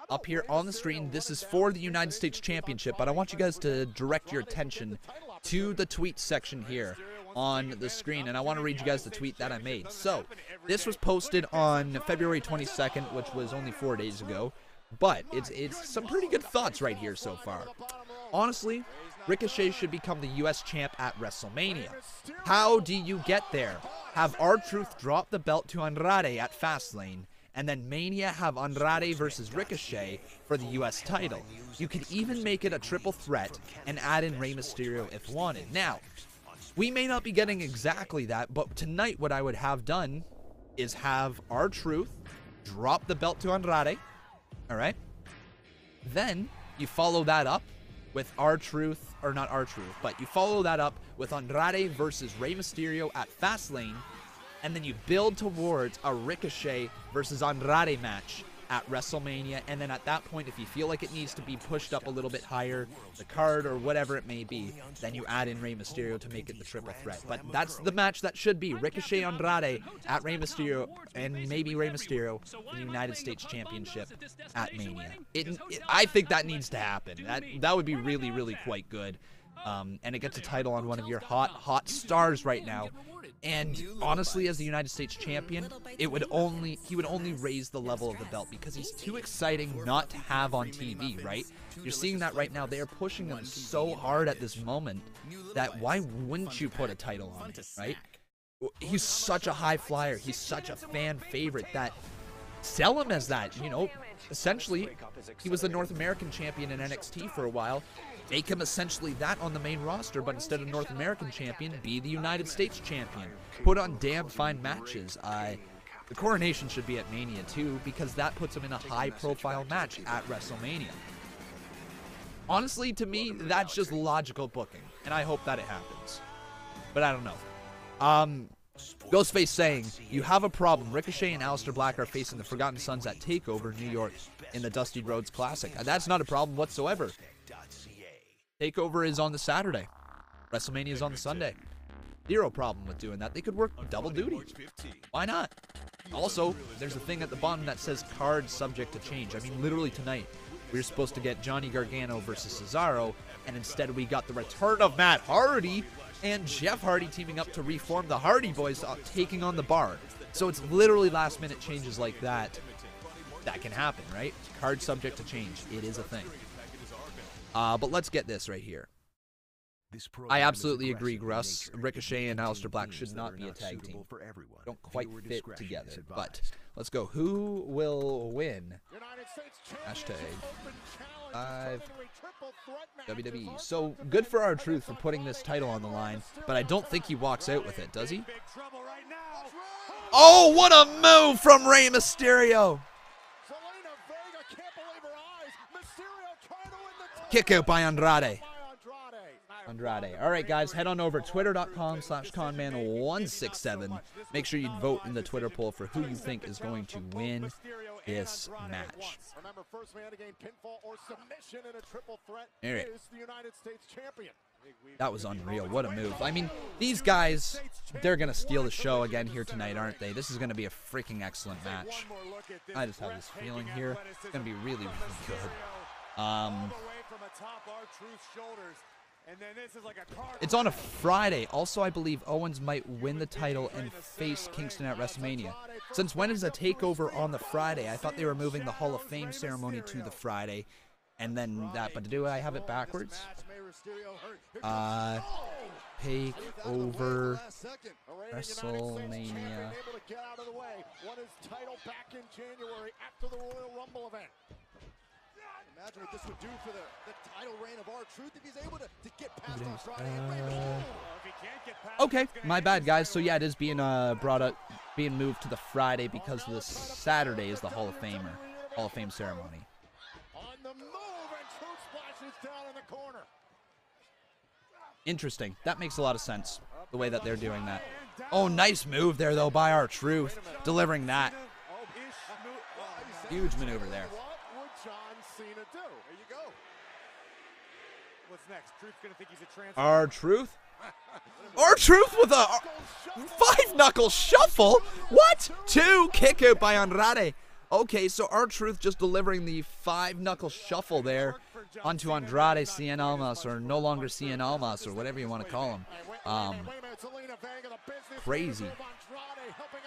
S1: up here on the screen, this is for the United States Championship, but I want you guys to direct your attention to the tweet section here on the screen, and I want to read you guys the tweet that I made. So, this was posted on February 22nd, which was only 4 days ago, but it's some pretty good thoughts right here so far. Honestly, Ricochet should become the U.S. champ at WrestleMania. How do you get there? Have R-Truth drop the belt to Andrade at Fastlane, and then Mania have Andrade versus Ricochet for the U.S. title. You could even make it a triple threat and add in Rey Mysterio if wanted. Now, we may not be getting exactly that, but tonight what I would have done is have R-Truth drop the belt to Andrade, all right? Then you follow that up with R-Truth, or not R-Truth, but you follow that up with Andrade versus Rey Mysterio at Fastlane, and then you build towards a Ricochet versus Andrade match at WrestleMania, and then at that point, if you feel like it needs to be pushed up a little bit higher, the card or whatever it may be, then you add in Rey Mysterio to make it the triple threat. But that's the match that should be Ricochet Andrade at Rey Mysterio, and maybe Rey Mysterio for the United States Championship at Mania. I think that needs to happen. That would be really, really quite good. And it gets a title on one of your hot stars right now. And honestly, as the United States champion, he would only raise the level of the belt because he's too exciting not to have on TV, right? You're seeing that right now. They are pushing him so hard at this moment that why wouldn't you put a title on him, right? He's such a high flyer. He's such a fan favorite that sell him as that, you know. Essentially, he was the North American champion in NXT for a while. Make him essentially that on the main roster, but instead of North American champion, be the United States champion. Put on damn fine matches. The coronation should be at Mania too, because that puts him in a high-profile match at WrestleMania. Honestly, to me, that's just logical booking, and I hope that it happens. But I don't know. Ghostface saying, you have a problem. Ricochet and Aleister Black are facing the Forgotten Sons at TakeOver New York in the Dusty Rhodes Classic. That's not a problem whatsoever. TakeOver is on the Saturday. WrestleMania is on the Sunday. Zero problem with doing that. They could work double duty. Why not? Also, there's a thing at the bottom that says card subject to change. I mean, literally tonight, we were supposed to get Johnny Gargano versus Cesaro, and instead we got the return of Matt Hardy and Jeff Hardy teaming up to reform the Hardy Boys, taking on the Bar. So it's literally last-minute changes like that that can happen, right? Card subject to change. It is a thing. But let's get this right here. I absolutely agree, Russ. Ricochet and Aleister Black should not be a tag team. Don't quite fit together. But let's go. Who will win? Hashtag 5 WWE. So good for R-Truth for putting this title on the line, but I don't think he walks out with it, does he? Oh, what a move from Rey Mysterio! Kick out by Andrade. All right, guys, head on over twitter.com/Conman167. Make sure you vote in the Twitter poll for who you think is going to win this match. All right. That was unreal. What a move. I mean, these guys, they're going to steal the show again here tonight, aren't they? This is going to be a freaking excellent match. I just have this feeling here. It's going to be really, really good. It's on a Friday. Also, I believe Owens might win the title and face Kingston at WrestleMania. Since when is a takeover on the Friday? I thought they were moving the Hall of Fame ceremony to the Friday. And then that, but do I have it backwards? Takeover WrestleMania.
S5: Imagine what this would do for the title reign of R-Truth if he's able to get past Andrade.
S1: Okay, my bad, guys. So yeah, it is being being moved to the Friday because the Saturday is the Hall of Fame ceremony.
S5: On the move, and Truth splashes down in the corner.
S1: Interesting. That makes a lot of sense, the way that they're doing that. Oh, nice move there though by R-Truth, delivering that. Huge maneuver there. R-Truth? R-Truth with a 5-knuckle shuffle? What? 2 kick out by Andrade. Okay, so R-Truth just delivering the 5-knuckle shuffle there onto Andrade Cien Almas, or no longer Cien Almas, or whatever you want to call him. Crazy.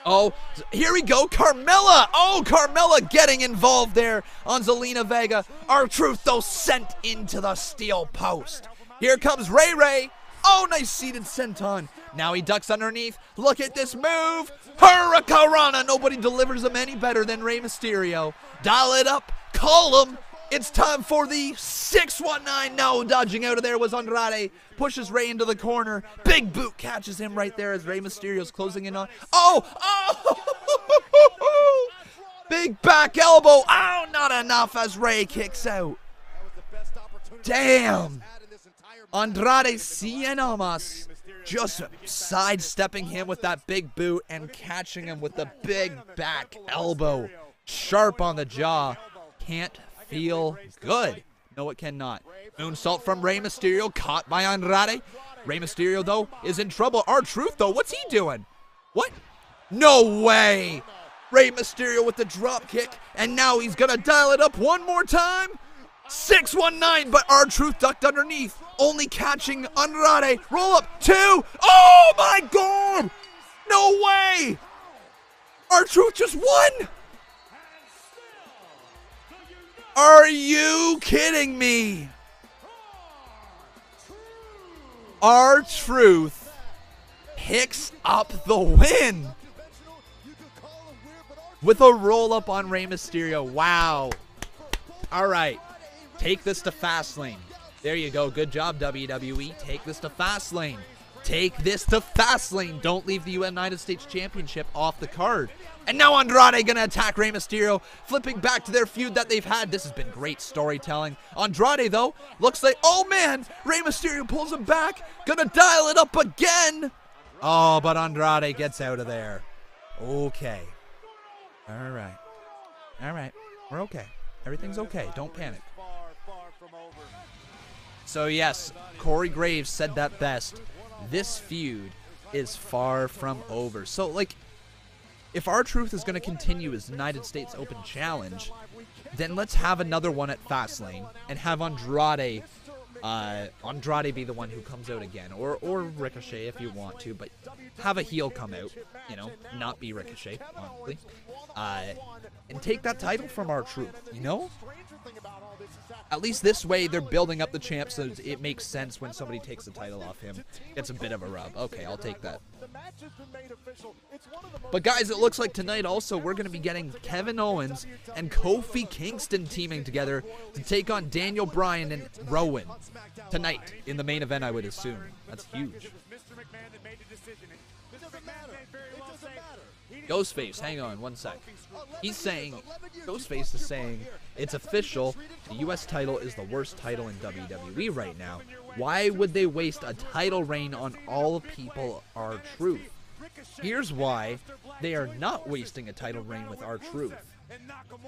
S1: Oh, here we go, Carmella. Oh, Carmella getting involved there on Zelina Vega. R-Truth, though, sent into the steel post. Here comes Ray Ray. Oh, nice seated senton. Now he ducks underneath. Look at this move. Hurricanrana. Nobody delivers him any better than Rey Mysterio. Dial it up. Call him. It's time for the 619. No, dodging out of there was Andrade. Pushes Rey into the corner. Big boot catches him right there as Rey Mysterio's closing in on. Oh! Big back elbow. Oh, not enough as Rey kicks out. Damn. Andrade Cien Almas just sidestepping him with that big boot and catching him with the big back elbow. Sharp on the jaw. Can't feel good. No, it cannot. Moonsault from Rey Mysterio, caught by Andrade. Rey Mysterio, though, is in trouble. R-Truth, though, what's he doing? What? No way! Rey Mysterio with the drop kick, and now he's gonna dial it up one more time. 619, but R-Truth ducked underneath, only catching Andrade. Roll up, 2. Oh my God! No way! R-Truth just won! Are you kidding me? R-Truth picks up the win with a roll up on Rey Mysterio. Wow. All right. Take this to Fastlane. There you go. Good job, WWE. Take this to Fastlane. Take this to Fastlane. Don't leave the United States Championship off the card. And now Andrade gonna attack Rey Mysterio, flipping back to their feud that they've had. This has been great storytelling. Andrade, though, looks like, oh man, Rey Mysterio pulls him back. Gonna dial it up again. Oh, but Andrade gets out of there. Okay. All right. All right. We're okay. Everything's okay. Don't panic. So yes, Corey Graves said that best. This feud is far from over. So, like, if R-Truth is going to continue his United States Open Challenge, then let's have another one at Fastlane and have Andrade be the one who comes out again, or Ricochet if you want to, but have a heel come out, you know, not be Ricochet, honestly, and take that title from R-Truth, you know? At least this way they're building up the champ, so it makes sense when somebody takes the title off him. Gets a bit of a rub. Okay, I'll take that. But guys, it looks like tonight also we're going to be getting Kevin Owens and Kofi Kingston teaming together to take on Daniel Bryan and Rowan tonight in the main event, I would assume. That's huge. Ghostface, hang on one sec. He's saying, Ghostface is saying, it's official, the US title is the worst title in WWE right now. Why would they waste a title reign on all people R-Truth? Here's why they are not wasting a title reign with R-Truth.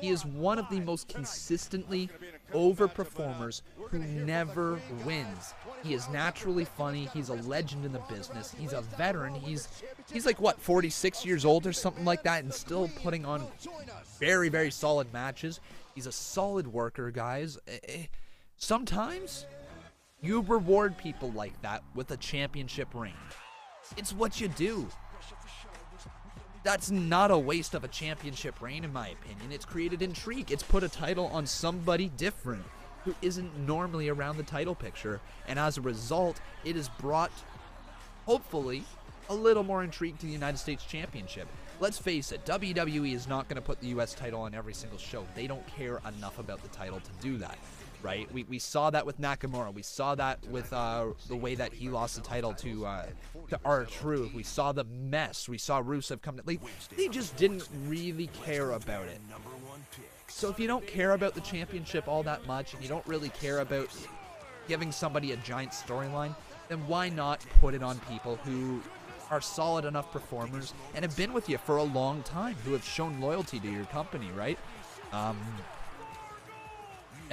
S1: He is one of the most consistently over performers who never wins. He is naturally funny. He's a legend in the business. He's a veteran. He's like, what, 46 years old or something like that, and still putting on very, very solid matches. He's a solid worker, guys. Sometimes you reward people like that with a championship reign. It's what you do. That's not a waste of a championship reign, in my opinion. It's created intrigue. It's put a title on somebody different who isn't normally around the title picture. And as a result, it has brought, hopefully, a little more intrigue to the United States Championship. Let's face it, WWE is not going to put the US title on every single show. They don't care enough about the title to do that, right? We saw that with Nakamura. We saw that with the way that he lost the title to R-Truth. We saw the mess. We saw Rusev come to... They just didn't really care about it. So if you don't care about the championship all that much, and you don't really care about giving somebody a giant storyline, then why not put it on people who are solid enough performers and have been with you for a long time, who have shown loyalty to your company, right? And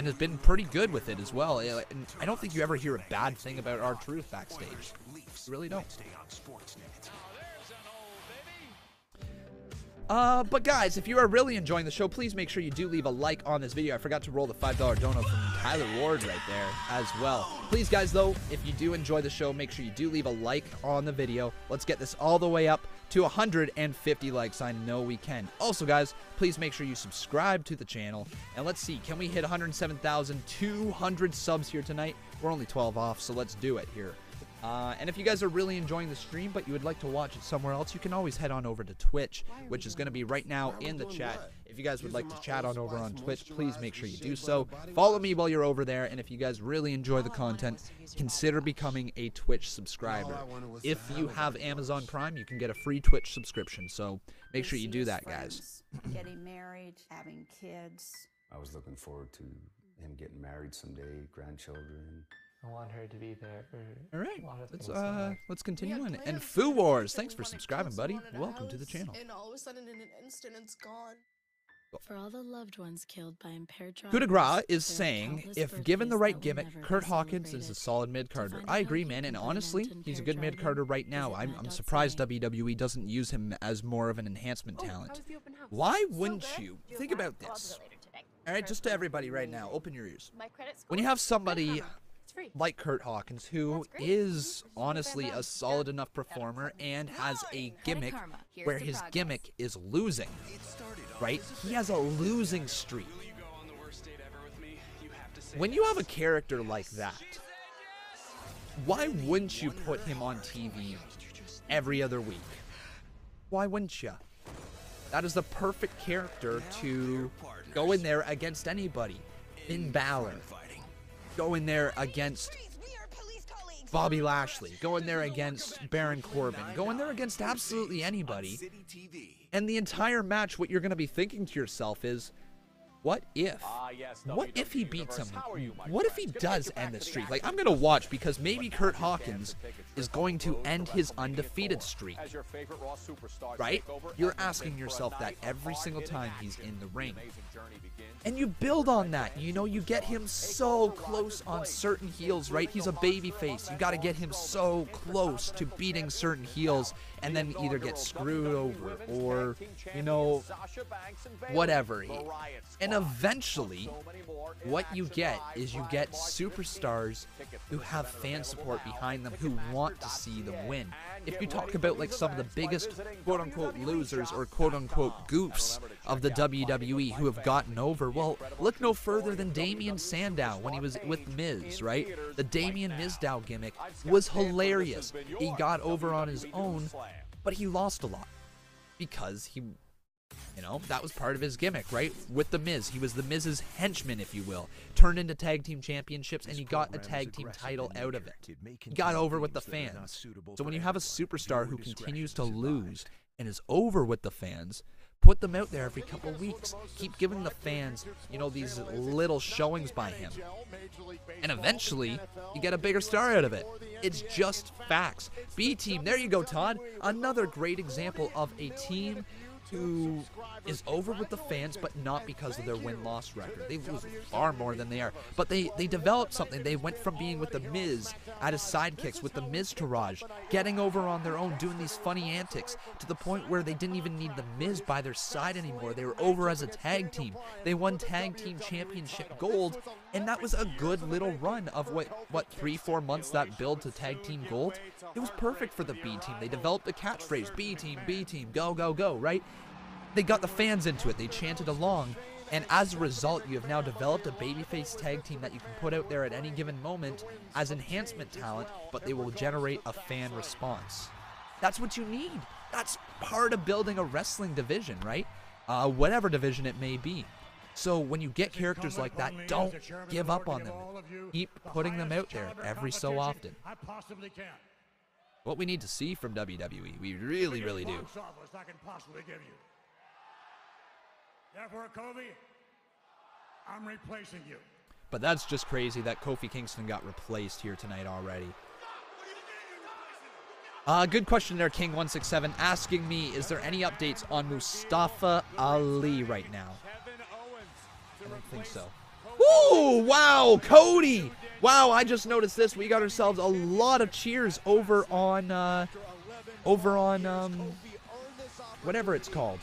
S1: has been pretty good with it as well. And I don't think you ever hear a bad thing about R-Truth backstage. You really don't. But guys, if you are really enjoying the show, please make sure you do leave a like on this video. I forgot to roll the $5 donut from Tyler Ward right there as well. Please, guys, though, if you do enjoy the show, make sure you do leave a like on the video. Let's get this all the way up to 150 likes. I know we can. Also, guys, please make sure you subscribe to the channel. And let's see, can we hit 107,200 subs here tonight? We're only 12 off, so let's do it here. And if you guys are really enjoying the stream, but you would like to watch it somewhere else, you can always head on over to Twitch, which is going to be right now in the chat. If you guys would like to chat on over on Twitch, please make sure you do so. Follow me while you're over there, and if you guys really enjoy the content, consider becoming a Twitch subscriber. If you have Amazon Prime, you can get a free Twitch subscription, so make sure you do that, guys.
S16: Getting married, having kids.
S17: I was looking forward to him getting married someday, grandchildren.
S18: I want her to be there for
S1: all right, let's continue on. And Foo Wars, thanks for subscribing, buddy. Welcome to the channel.
S19: And all of a sudden, in an instant, it's gone.
S20: For all the loved ones killed by impaired drivers,
S1: Coup de Grace is saying, if given the right gimmick, Kurt Hawkins is a solid mid-carder. I agree, man, and honestly, he's a good mid-carder right now. I'm surprised WWE doesn't use him as more of an enhancement talent. Why wouldn't you? Think about this. All right, just to everybody right now, open your ears. When you have somebody like Kurt Hawkins, who is honestly a solid enough performer and has a gimmick where his gimmick is losing, right? He has a losing streak. When you have a character like that, why wouldn't you put him on TV every other week? Why wouldn't you? That is the perfect character to go in there against anybody. Finn Balor. Go in there against Bobby Lashley. Go in there against Baron Corbin. Go in there against absolutely anybody. And the entire match, what you're going to be thinking to yourself is, what if? What if he beats him? What if he does end the streak? Like, I'm going to watch because maybe Kurt Hawkins is going to end his undefeated streak, right? You're asking yourself that every single time he's in the ring. And you build on that. You know, you get him so close on certain heels, right? He's a babyface. You got to get him so close to beating certain heels and then either get screwed over or, you know, whatever. And eventually, what you get is you get superstars who have fan support behind them, who want to see them win. If you talk about like some of the biggest quote-unquote losers or quote-unquote goofs of the WWE who have gotten over, well, look no further than Damien Sandow when he was with Miz, right? The Damien Mizdow gimmick was hilarious. He got over on his own, but he lost a lot because he, you know, that was part of his gimmick, right? With the Miz, he was the Miz's henchman, if you will, turned into tag team championships, and he got a tag team title out of it. He got over with the fans. So when you have a superstar who continues to lose and is over with the fans, put them out there every couple weeks. Keep giving the fans, you know, these little showings by him. And eventually, you get a bigger star out of it. It's just facts. B-Team, there you go, Todd. Another great example of a team who is over with the fans, but not because of their win-loss record. They lose far more than they are. But they developed something. They went from being with the Miz at his sidekicks, with the Miz-tourage, getting over on their own, doing these funny antics, to the point where they didn't even need the Miz by their side anymore. They were over as a tag team. They won Tag Team Championship Gold, and that was a good little run of what 3-4 months that build to Tag Team Gold. It was perfect for the B-Team. They developed the catchphrase, B-Team, go, go, go, right? They got the fans into it. They chanted along. And as a result, you have now developed a babyface tag team that you can put out there at any given moment as enhancement talent, but they will generate a fan response. That's what you need. That's part of building a wrestling division, right? Whatever division it may be. So when you get characters like that, don't give up on them. Keep putting them out there every so often. What we need to see from WWE, we really, really do.
S7: Therefore, Kofi, I'm replacing you.
S1: But that's just crazy that Kofi Kingston got replaced here tonight already. Good question there, King167, asking me, is there any updates on Mustafa Ali right now? I don't think so. Ooh, wow, Cody! Wow, I just noticed this. We got ourselves a lot of cheers over on whatever it's called.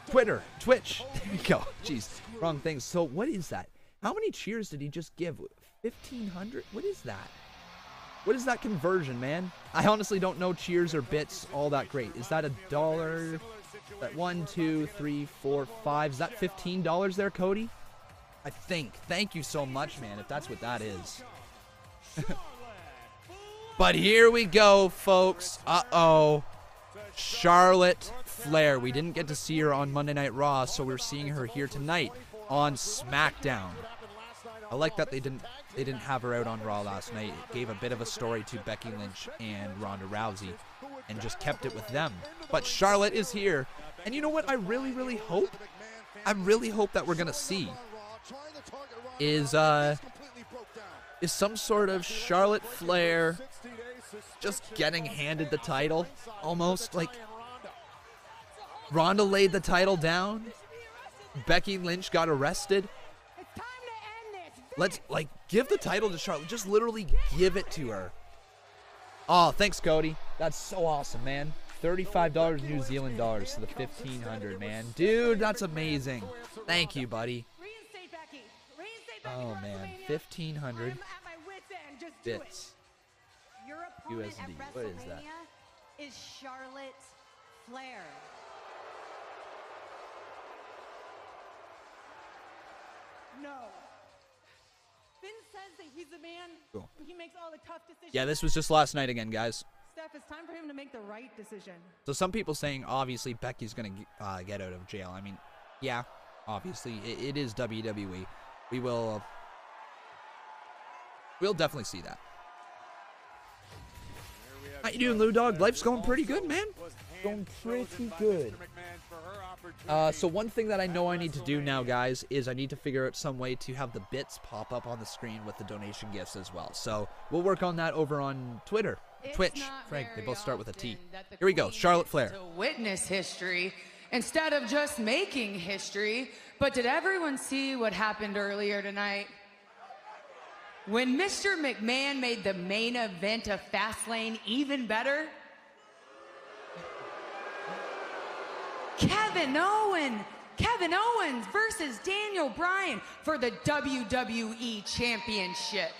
S1: Twitch. There you go. Jeez, wrong thing. So what is that? How many cheers did he just give? 1,500? What is that? What is that conversion, man? I honestly don't know cheers or bits all that great. Is that $1? That 1, 2, 3, 4, 5. Is that $15 there, Cody? I think. Thank you so much, man, if that's what that is. But here we go, folks. Uh-oh. Charlotte Flair. We didn't get to see her on Monday Night Raw, so we're seeing her here tonight on SmackDown. I like that they didn't have her out on Raw last night. It gave a bit of a story to Becky Lynch and Ronda Rousey and just kept it with them. But Charlotte is here. And you know what I really, really hope? I really hope that we're going to see is some sort of Charlotte Flair just getting handed the title, almost like Ronda laid the title down, Becky Lynch got arrested. Let's, like, give the title to Charlotte. Just literally give it to her. Oh, thanks, Cody. That's so awesome, man. $35 New Zealand dollars to the 1,500, man. Dude, that's amazing. Thank you, buddy. Oh, man. 1,500 bits.
S3: Your opponent
S1: USD.
S3: at
S1: What is that?
S3: WrestleMania is Charlotte Flair.
S21: No. Finn says that he's a man.
S1: Cool.
S21: He makes all the tough decisions.
S1: Yeah, this was just last night again, guys.
S21: Steph, it's time for him to make the right decision.
S1: So some people saying, obviously, Becky's going to get out of jail. I mean, yeah, obviously, it is WWE. We'll definitely see that. How you doing, Lou Dog? Life's going pretty good, man. Going pretty good. So one thing that I know I need to do now, guys, is I need to figure out some way to have the bits pop up on the screen with the donation gifts as well. So we'll work on that over on Twitter, Twitch. Frank, they both start with a T. Here we go, Charlotte Flair.
S2: To witness history instead of just making history. But did everyone see what happened earlier tonight? When Mr. McMahon made the main event of Fastlane even better? Kevin Owens versus Daniel Bryan for the WWE Championship.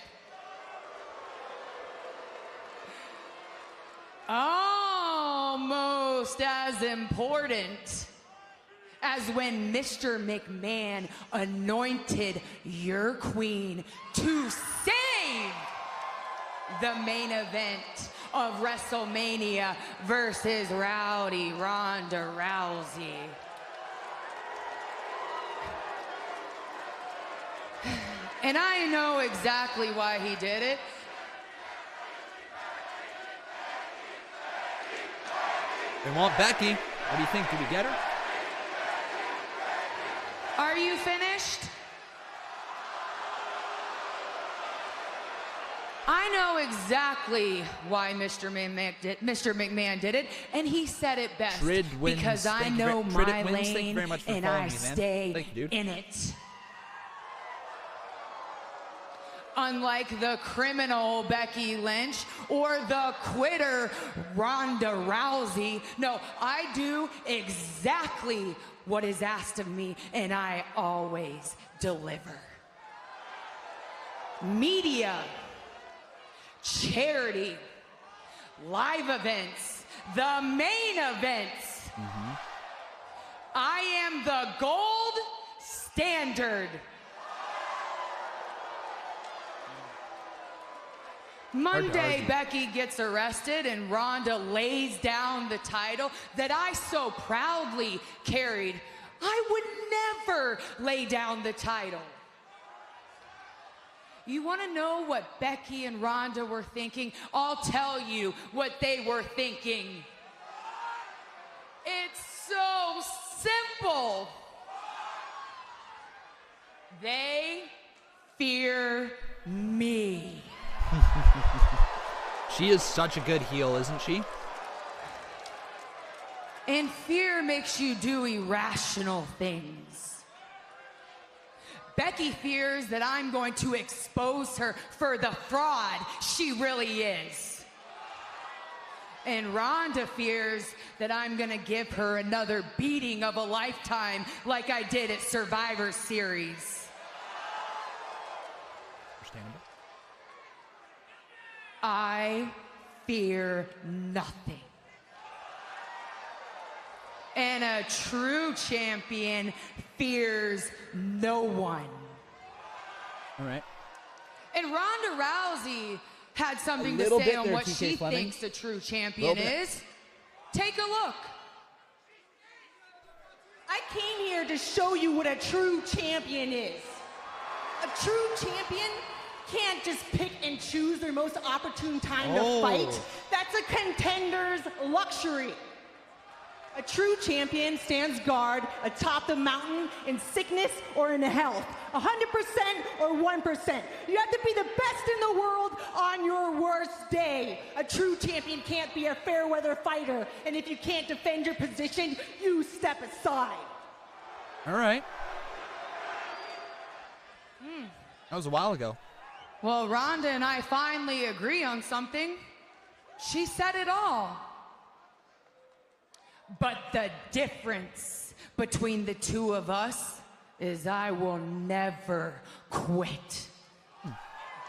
S2: Almost as important as when Mr. McMahon anointed your queen to save the main event of WrestleMania versus Rowdy Ronda Rousey. And I know exactly why he did it.
S1: They want Becky. What do you think? Did we get her?
S2: Are you finished? I know exactly why Mr. McMahon did it, and he said it best. Because I know my lane, and I stay in it. Unlike the criminal Becky Lynch or the quitter Ronda Rousey, no, I do exactly what is asked of me, and I always deliver. Media, charity, live events, the main events. I am the gold standard. Monday, Becky gets arrested and Ronda lays down the title that I so proudly carried. I would never lay down the title. You want to know what Becky and Ronda were thinking? I'll tell you what they were thinking. It's so simple. They fear me.
S1: She is such a good heel, isn't she?
S2: And fear makes you do irrational things. Becky fears that I'm going to expose her for the fraud she really is. And Ronda fears that I'm going to give her another beating of a lifetime like I did at Survivor Series.
S1: Understandable.
S2: I fear nothing. And a true champion fears no one.
S1: All right.
S2: And Ronda Rousey had something to say on what she thinks a true champion is. Take a look.
S21: I came here to show you what a true champion is. A true champion can't just pick and choose their most opportune time to fight. That's a contender's luxury. A true champion stands guard atop the mountain in sickness or in health. 100% or 1%. You have to be the best in the world on your worst day. A true champion can't be a fair weather fighter. And if you can't defend your position, you step aside.
S1: All right. That was a while ago.
S2: Well, Ronda and I finally agree on something. She said it all. But the difference between the two of us is I will never quit.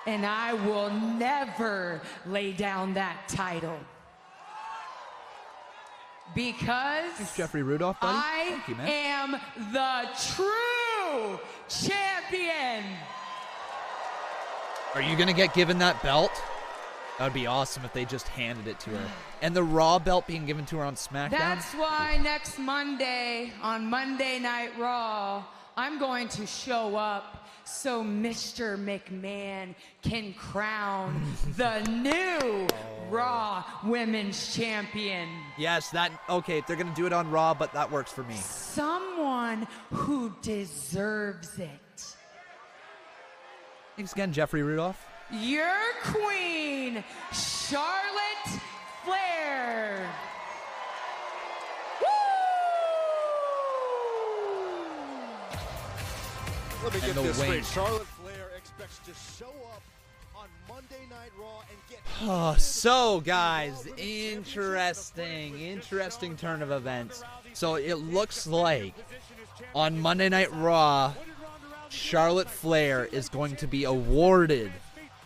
S2: And I will never lay down that title. Because
S1: thanks, Jeffrey Rudolph, buddy.
S2: I
S1: Thank you, man.
S2: am the true champion.
S1: Are you going to get given that belt? That would be awesome if they just handed it to her. And the Raw belt being given to her on SmackDown?
S2: That's why next Monday, on Monday Night Raw, I'm going to show up so Mr. McMahon can crown the new Raw Women's Champion.
S1: Yes, okay, they're going to do it on Raw, but that works for me.
S2: Someone who deserves it.
S1: Thanks again, Jeffrey Rudolph.
S2: Your queen, Charlotte Flair.
S11: Let me
S1: And
S11: get
S1: the
S11: this straight.
S1: wink.
S11: Charlotte Flair expects to show up on Monday Night Raw and get...
S1: Oh, so guys, interesting turn of events. So it looks like on Monday Night Raw, Charlotte Flair is going to be awarded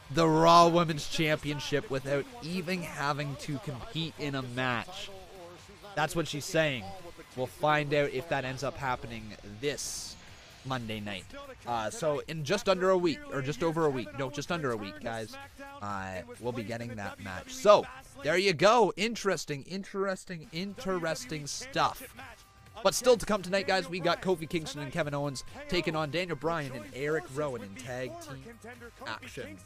S1: the Raw Women's Championship without even having to compete in a match. That's what she's saying. We'll find out if that ends up happening this Monday night. So in just under a week, or just over a week, no, just under a week, guys, we'll be getting that match. So there you go. Interesting stuff. But still to come tonight, guys, we got Kofi Kingston and Kevin Owens taking on Daniel Bryan and Eric Rowan in tag team action.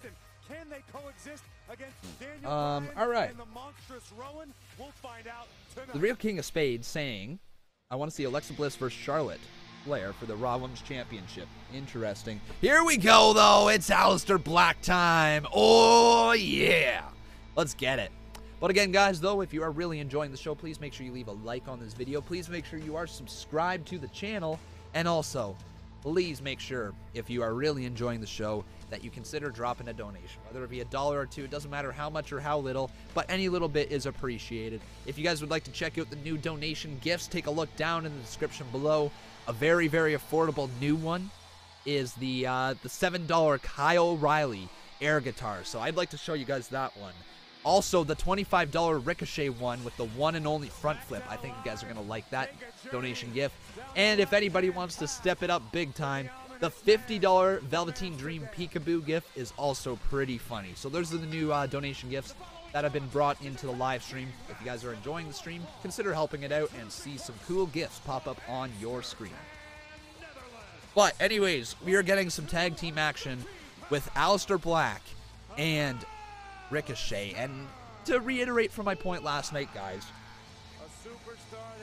S1: All right. The real King of Spades saying, I want to see Alexa Bliss versus Charlotte Flair for the Raw Women's Championship. Interesting. Here we go, though. It's Aleister Black time. Oh, yeah. Let's get it. But again, guys, though, if you are really enjoying the show, please make sure you leave a like on this video. Please make sure you are subscribed to the channel. And also, please make sure, if you are really enjoying the show, that you consider dropping a donation. Whether it be $1 or $2, it doesn't matter how much or how little, but any little bit is appreciated. If you guys would like to check out the new donation gifts, take a look down in the description below. A very, very affordable new one is the $7 Kyle O'Reilly air guitar. So I'd like to show you guys that one. Also, the $25 Ricochet one with the one and only front flip. I think you guys are going to like that donation gift. And if anybody wants to step it up big time, the $50 Velveteen Dream Peekaboo gift is also pretty funny. So those are the new donation gifts that have been brought into the live stream. If you guys are enjoying the stream, consider helping it out and see some cool gifts pop up on your screen. But anyways, we are getting some tag team action with Aleister Black and Ricochet. And to reiterate from my point last night, guys,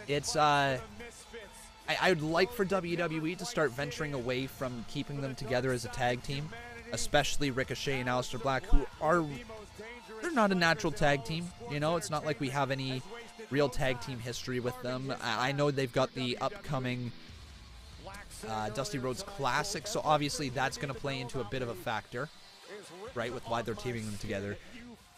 S1: it's I'd like for WWE to start venturing away from keeping them together as a tag team, especially Ricochet and Aleister Black, who are, they're not a natural tag team. You know, it's not like we have any real tag team history with them. I know they've got the upcoming Dusty Rhodes Classic, so obviously that's going to play into a bit of a factor, right, with why they're teaming them together.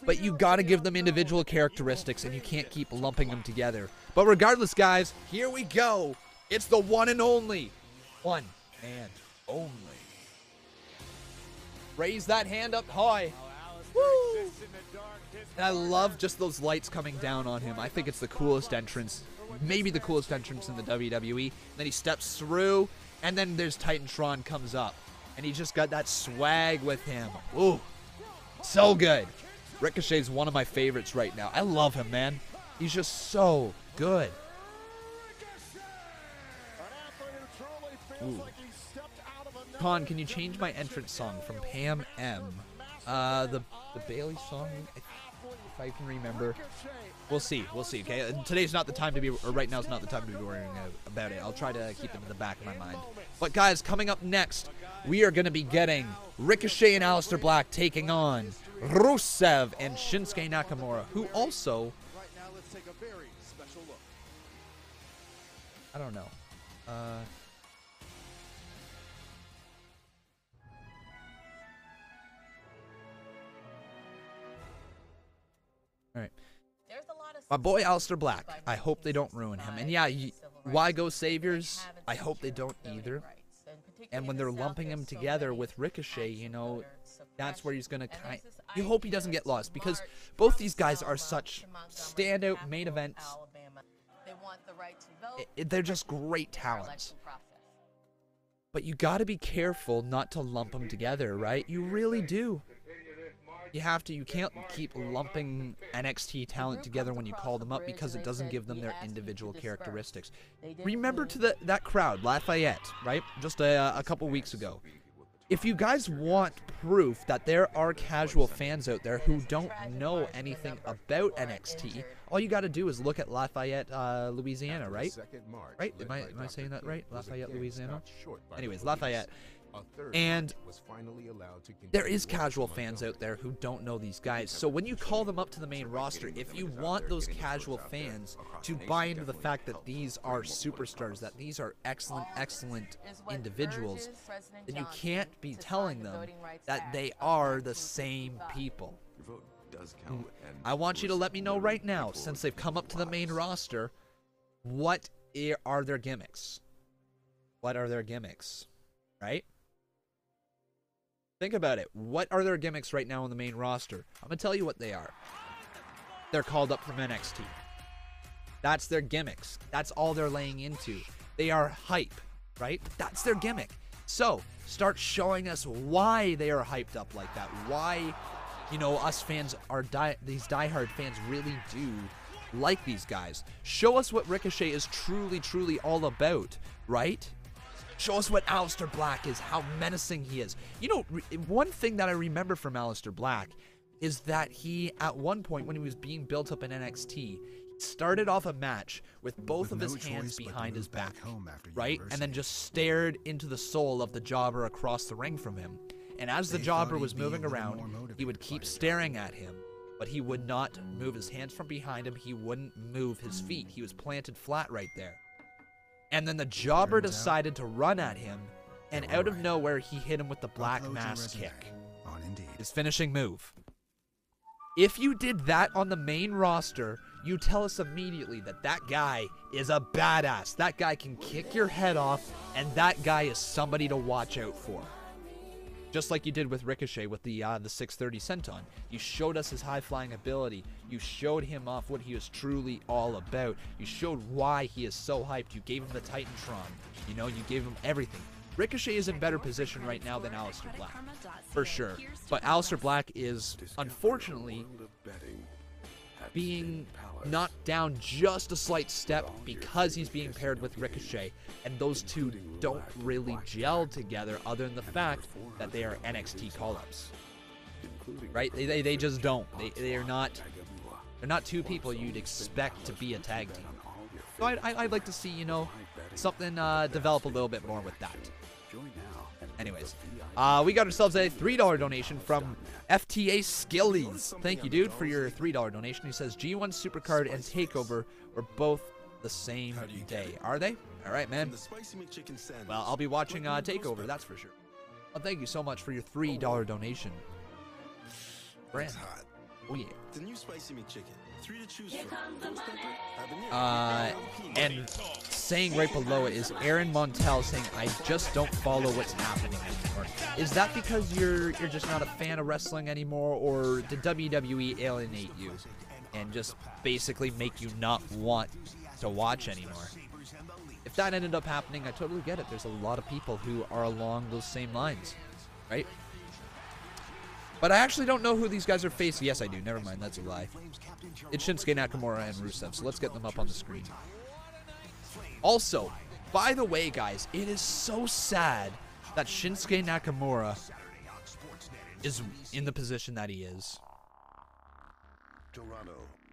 S1: But you got to give them individual characteristics, and you can't keep lumping them together. But regardless, guys, here we go. It's the one and only. One and only. Raise that hand up high. Woo! And I love just those lights coming down on him. I think it's the coolest entrance. Maybe the coolest entrance in the WWE. Then he steps through, and then there's Titantron comes up. And he just got that swag with him. Ooh, so good. Ricochet's one of my favorites right now. I love him, man. He's just so good. Ooh. Con, can you change my entrance song from Pam M? The Bailey song, if I can remember. We'll see, okay? Today's not the time to be, or right now is not the time to be worrying about it. I'll try to keep it in the back of my mind. But guys, coming up next, we are going to be getting Ricochet and Aleister Black taking on Rusev and Shinsuke Nakamura, who also, I don't know. All right. My boy Aleister Black, I hope they don't ruin him. And yeah, why go Saviors? I hope they don't either. And when they're lumping him together with Ricochet, you know, that's where he's going to kind of... You hope he doesn't get lost, because both these guys are such standout main events. They're just great talents. But you got to be careful not to lump them together, right? You really do. You have to. You can't keep lumping NXT talent together when you call them up, because it doesn't give them their individual characteristics. Remember to that crowd, Lafayette, right? Just a couple weeks ago. if you guys want proof that there are casual fans out there who don't know anything about NXT, all you got to do is look at Lafayette, Louisiana, right? Right? Am I saying that right? Lafayette, Louisiana? Anyways, Lafayette. And there is casual fans out there who don't know these guys. So when you call them up to the main roster, if you want those casual fans to buy into the fact that these are superstars, that these are excellent individuals, then you can't be telling them that they are the same people. I want you to let me know right now, since they've come up to the main roster, what are their gimmicks? What are their gimmicks? Right? Think about it. What are their gimmicks right now on the main roster? I'm going to tell you what they are. They're called up from NXT. That's their gimmicks. That's all they're laying into. They are hype, right? That's their gimmick. So, start showing us why they are hyped up like that. Why, you know, us fans are these diehard fans really do like these guys. Show us what Ricochet is truly all about, right? Show us what Aleister Black is, how menacing he is. You know, one thing that I remember from Aleister Black is that he, at one point when he was being built up in NXT, started off a match with both of his hands behind his back, right? And then just stared into the soul of the jobber across the ring from him. And as the jobber was moving around, he would keep staring at him, but he would not move his hands from behind him. He wouldn't move his feet. He was planted flat right there. And then the jobber decided to run at him, and out of nowhere, he hit him with the Black Mass kick. His finishing move. If you did that on the main roster, you tell us immediately that that guy is a badass. That guy can kick your head off, and that guy is somebody to watch out for. Just like you did with Ricochet with the 630 senton. You showed us his high-flying ability. You showed him off what he was truly all about. You showed why he is so hyped. You gave him the Titantron. You know, you gave him everything. Ricochet is in better position right now than Aleister Black, for sure. But Aleister Black is, unfortunately, being knocked down just a slight step because he's being paired with Ricochet, and those two don't really gel together other than the fact that they are NXT call-ups, right? They just don't. They're not two people you'd expect to be a tag team. So I'd like to see, you know, something develop a little bit more with that. Anyways, we got ourselves a $3 donation from FTA Skillies. Thank you, dude, for your $3 donation. He says G1 Supercard and TakeOver were both the same day. Are they? All right, man. Well, I'll be watching TakeOver, that's for sure. Well, thank you so much for your $3 donation. Brand. Oh, yeah.
S5: The new spicy meat chicken. 3 to choose from.
S1: And saying right below it is Aaron Montel saying, I just don't follow what's happening anymore. Is that because you're just not a fan of wrestling anymore, or did WWE alienate you and just basically make you not want to watch anymore? If that ended up happening, I totally get it. There's a lot of people who are along those same lines, right? But I actually don't know who these guys are facing. Yes, I do. Never mind. That's a lie. It's Shinsuke Nakamura and Rusev, so let's get them up on the screen. Also, by the way, guys, it is so sad that Shinsuke Nakamura is in the position that he is.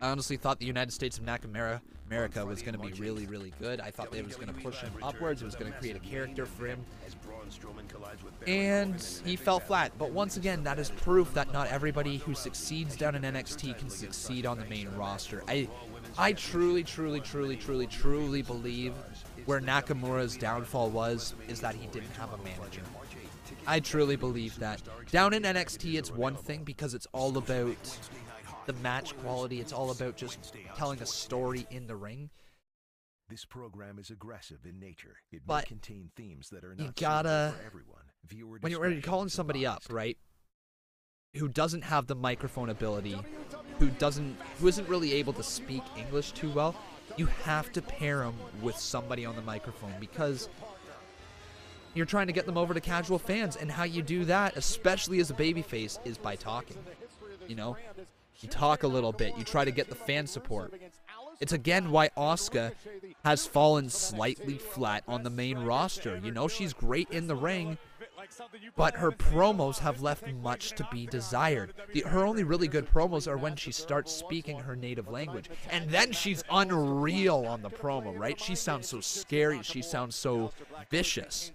S1: I honestly thought the United States of America was going to be really, really good. I thought they was going to push him upwards. It was going to create a character for him. And he fell flat. But once again, that is proof that not everybody who succeeds down in NXT can succeed on the main roster. I truly believe where Nakamura's downfall is that he didn't have a manager. I truly believe that. Down in NXT, it's one thing because it's all about the match quality. It's all about just telling a story in the ring.
S10: This program is aggressive in nature. It
S1: may
S10: contain themes that are
S1: you
S10: not
S1: gotta,
S10: for everyone.
S1: When you're calling somebody up, right, who doesn't have the microphone ability, who isn't really able to speak English too well, you have to pair them with somebody on the microphone because you're trying to get them over to casual fans, and how you do that, especially as a babyface, is by talking. You know, you talk a little bit, you try to get the fan support. It's again why Asuka has fallen slightly flat on the main roster. You know, she's great in the ring, but her promos have left much to be desired. Her only really good promos are when she starts speaking her native language, and then she's unreal on the promo, right? She sounds so scary, she sounds so vicious.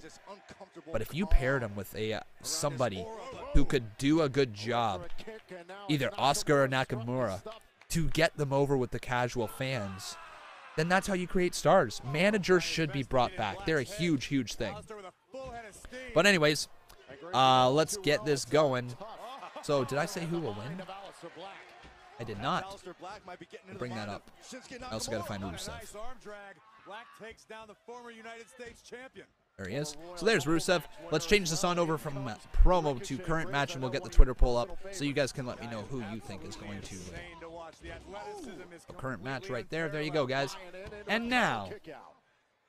S1: But if you paired him with somebody who could do a good job, either Asuka or Nakamura, to get them over with the casual fans, then that's how you create stars. Managers should be brought back. They're a huge, huge thing. But anyways, let's get this going. So, did I say who will win? I did not. I'll bring that up. I also got to find Rusev. There he is. So there's Rusev. Let's change this on over from promo to current match, and we'll get the Twitter poll up so you guys can let me know who you think is going to win. A current match right there. There you go, guys. And now,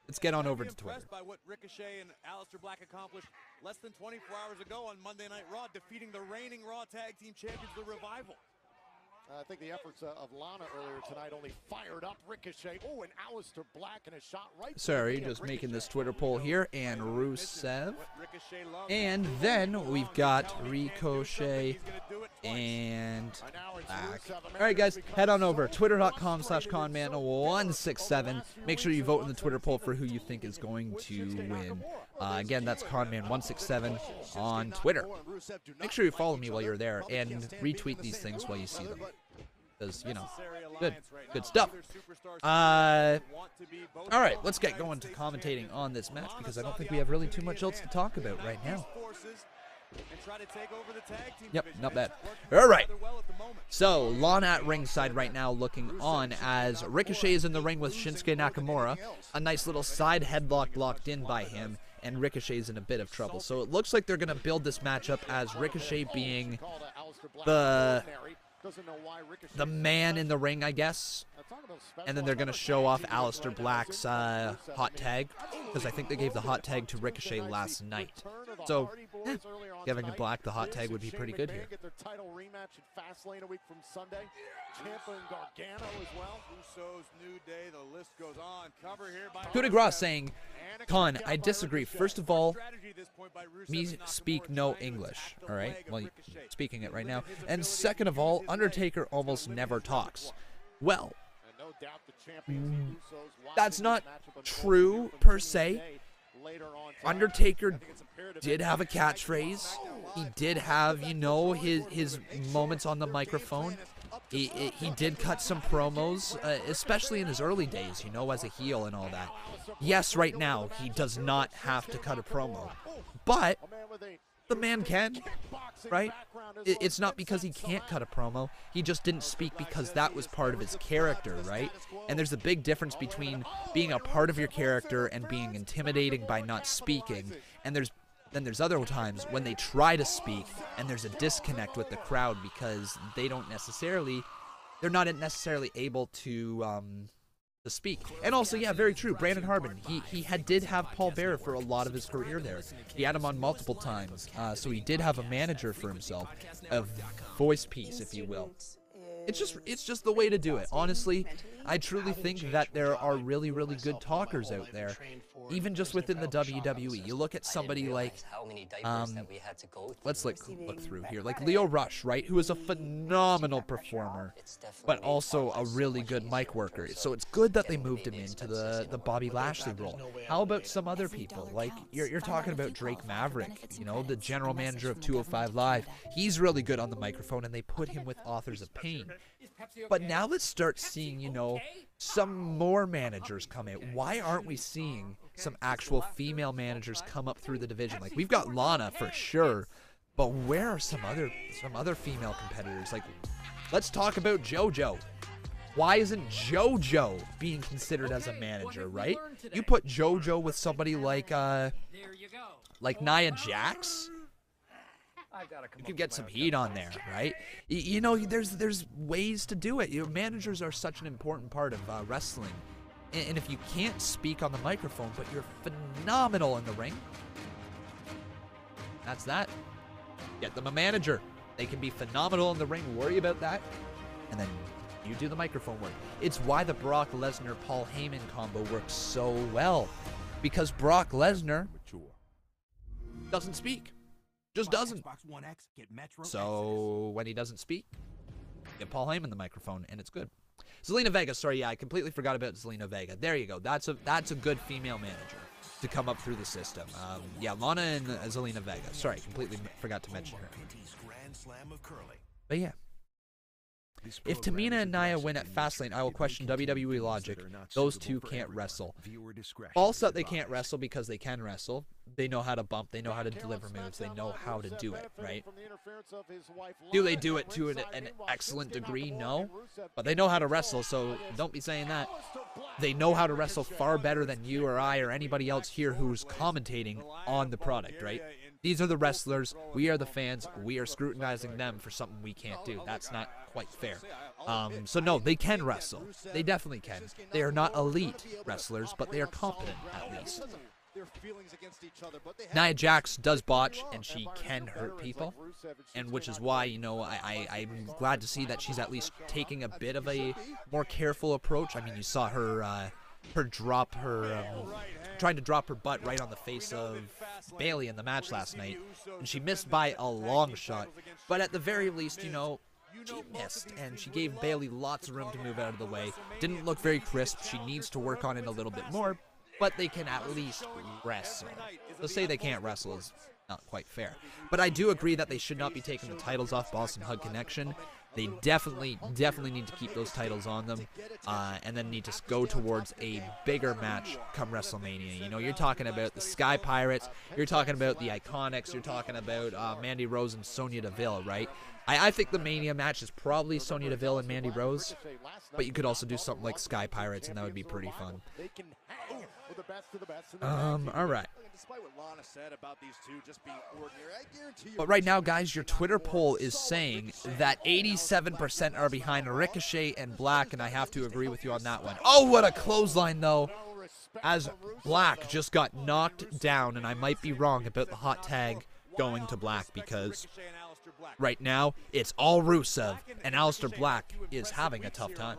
S1: let's get on over to Twitter.
S11: By what Ricochet and Aleister Black accomplished less than 24 hours ago on Monday Night Raw, defeating the reigning Raw Tag Team Champions, The Revival.
S9: I think the efforts of Lana earlier tonight only fired up Ricochet. Oh, and Aleister Black and a shot right.
S1: Sorry, just making this Twitter poll here. And Rusev. And then we've got Ricochet and Black. All right, guys, head on over. Twitter.com/Conman167. Make sure you vote in the Twitter poll for who you think is going to win. Again, that's Conman167 on Twitter. Make sure you follow me while you're there and retweet these things while you see them. Because, you know, good stuff. All right, let's get going to commentating on this match because I don't think we have really too much else to talk about right now. Yep, not bad. All right. So, Lana at ringside right now looking on as Ricochet is in the ring with Shinsuke Nakamura. A nice little side headlock locked in by him, and Ricochet's in a bit of trouble. So it looks like they're going to build this matchup as Ricochet being the man in the ring, I guess. And then they're going to show off Aleister Black's hot tag, because I think they gave the hot tag to Ricochet last night. So, giving Black the hot tag would be pretty good here. Coup de grace saying, Con, I disagree. First of all, me speak no English, all right? Well, speaking it right now. And second of all, Undertaker almost never talks. Well, that's not true per se. Undertaker did have a catchphrase. He did have, you know, his moments on the microphone. He did cut some promos, especially in his early days, you know, as a heel and all that. Yes, right now, he does not have to cut a promo. But the man can, right? It's not because he can't cut a promo. He just didn't speak because that was part of his character, right? And there's a big difference between being a part of your character and being intimidating by not speaking. And then there's other times when they try to speak and there's a disconnect with the crowd because they're not necessarily able to speak. And also, yeah, very true, Brandon Harbin, he did have Paul Bearer for a lot of his career there. He had him on multiple times, so he did have a manager for himself, a voice piece, if you will. It's just the way to do it. Honestly, I truly think that there are really, really good talkers out there, even just within the WWE. You look at somebody like, let's look through here, like Leo Rush, right, who is a phenomenal performer, but also a really good mic worker. So it's good that they moved him into the Bobby Lashley role. How about some other people? Like, you're talking about Drake Maverick, you know, the general manager of 205 Live. He's really good on the microphone, and they put him with Authors of Pain. But now let's start seeing, you know, some more managers come in. Why aren't we seeing some actual female managers come up through the division? Like, we've got Lana for sure, but where are some other female competitors? Like, let's talk about JoJo. Why isn't JoJo being considered as a manager, right? You put JoJo with somebody like Nia Jax, you could get some heat on there, right? You know, there's ways to do it. Your managers are such an important part of wrestling. And if you can't speak on the microphone, but you're phenomenal in the ring, that's that. Get them a manager. They can be phenomenal in the ring, worry about that, and then you do the microphone work. It's why the Brock Lesnar-Paul Heyman combo works so well. Because Brock Lesnar doesn't speak. Just doesn't. So when he doesn't speak, get Paul Heyman the microphone, and it's good. Zelina Vega, sorry, yeah, I completely forgot about Zelina Vega. There you go. That's a good female manager to come up through the system. Yeah, Lana and Zelina Vega. Sorry, completely forgot to mention her. But yeah. If Tamina and Nia win at Fastlane, I will question WWE logic. Those two can't wrestle. Also, they can't wrestle because they can wrestle. They know how to bump. They know how to deliver moves. They know how to do it, right? Do they do it to an excellent degree? No. But they know how to wrestle, so don't be saying that. They know how to wrestle far better than you or I or anybody else here who's commentating on the product, right? These are the wrestlers. We are the fans. We are scrutinizing them for something we can't do. That's not quite fair. So no, they can wrestle. They definitely can. They are not elite wrestlers, but they are competent at least. Nia Jax does botch, and she can hurt people, and which is why, you know, I'm glad to see that she's at least taking a bit of a more careful approach. I mean, you saw her drop her, trying to drop her butt right on the face of Bayley in the match last night, and she missed by a long shot, but at the very least, you know, she missed, and she gave Bayley lots of room to move out of the way. Didn't look very crisp. She needs to work on it a little bit more, but they can at least wrestle. To say they can't wrestle is not quite fair. But I do agree that they should not be taking the titles off Boston Hug Connection. They definitely need to keep those titles on them, and then need to go towards a bigger match come WrestleMania. You know, you're talking about the Sky Pirates, you're talking about the Iconics, you're talking about Mandy Rose and Sonya Deville, right? I think the Mania match is probably Sonya Deville and Mandy Rose, but you could also do something like Sky Pirates, and that would be pretty fun. All right. But right now, guys, your Twitter poll is saying that 87% are behind Ricochet and Black, and I have to agree with you on that one. Oh, what a clothesline, though, as Black just got knocked down, and I might be wrong about the hot tag going to Black, because right now it's all Rusev, and Aleister Black is having a tough time.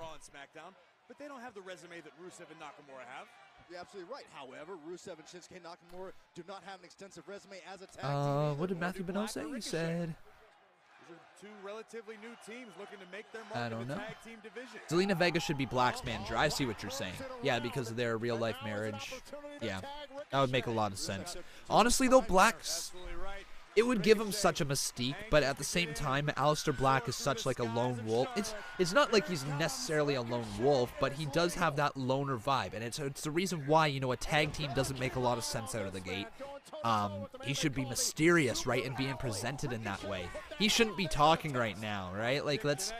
S11: But they don't have the resume that Rusev and Nakamura have. You're absolutely right. However, Rusev and Shinsuke Nakamura do not have an extensive resume as a tag team.
S1: What did Matthew Bonneau say? He said...
S11: These are two relatively new teams looking to make their mark
S1: I don't
S11: in the
S1: know.
S11: tag team division.
S1: Zelina Vega should be Black's manager. I see what you're saying. Yeah, because of their real-life marriage. Yeah, that would make a lot of sense. Honestly, though, Black's... It would give him such a mystique, but at the same time, Aleister Black is such like a lone wolf. It's not like he's necessarily a lone wolf, but he does have that loner vibe, and it's the reason why, you know, a tag team doesn't make a lot of sense out of the gate. He should be mysterious, right, and being presented in that way. He shouldn't be talking right now, right? Like, let's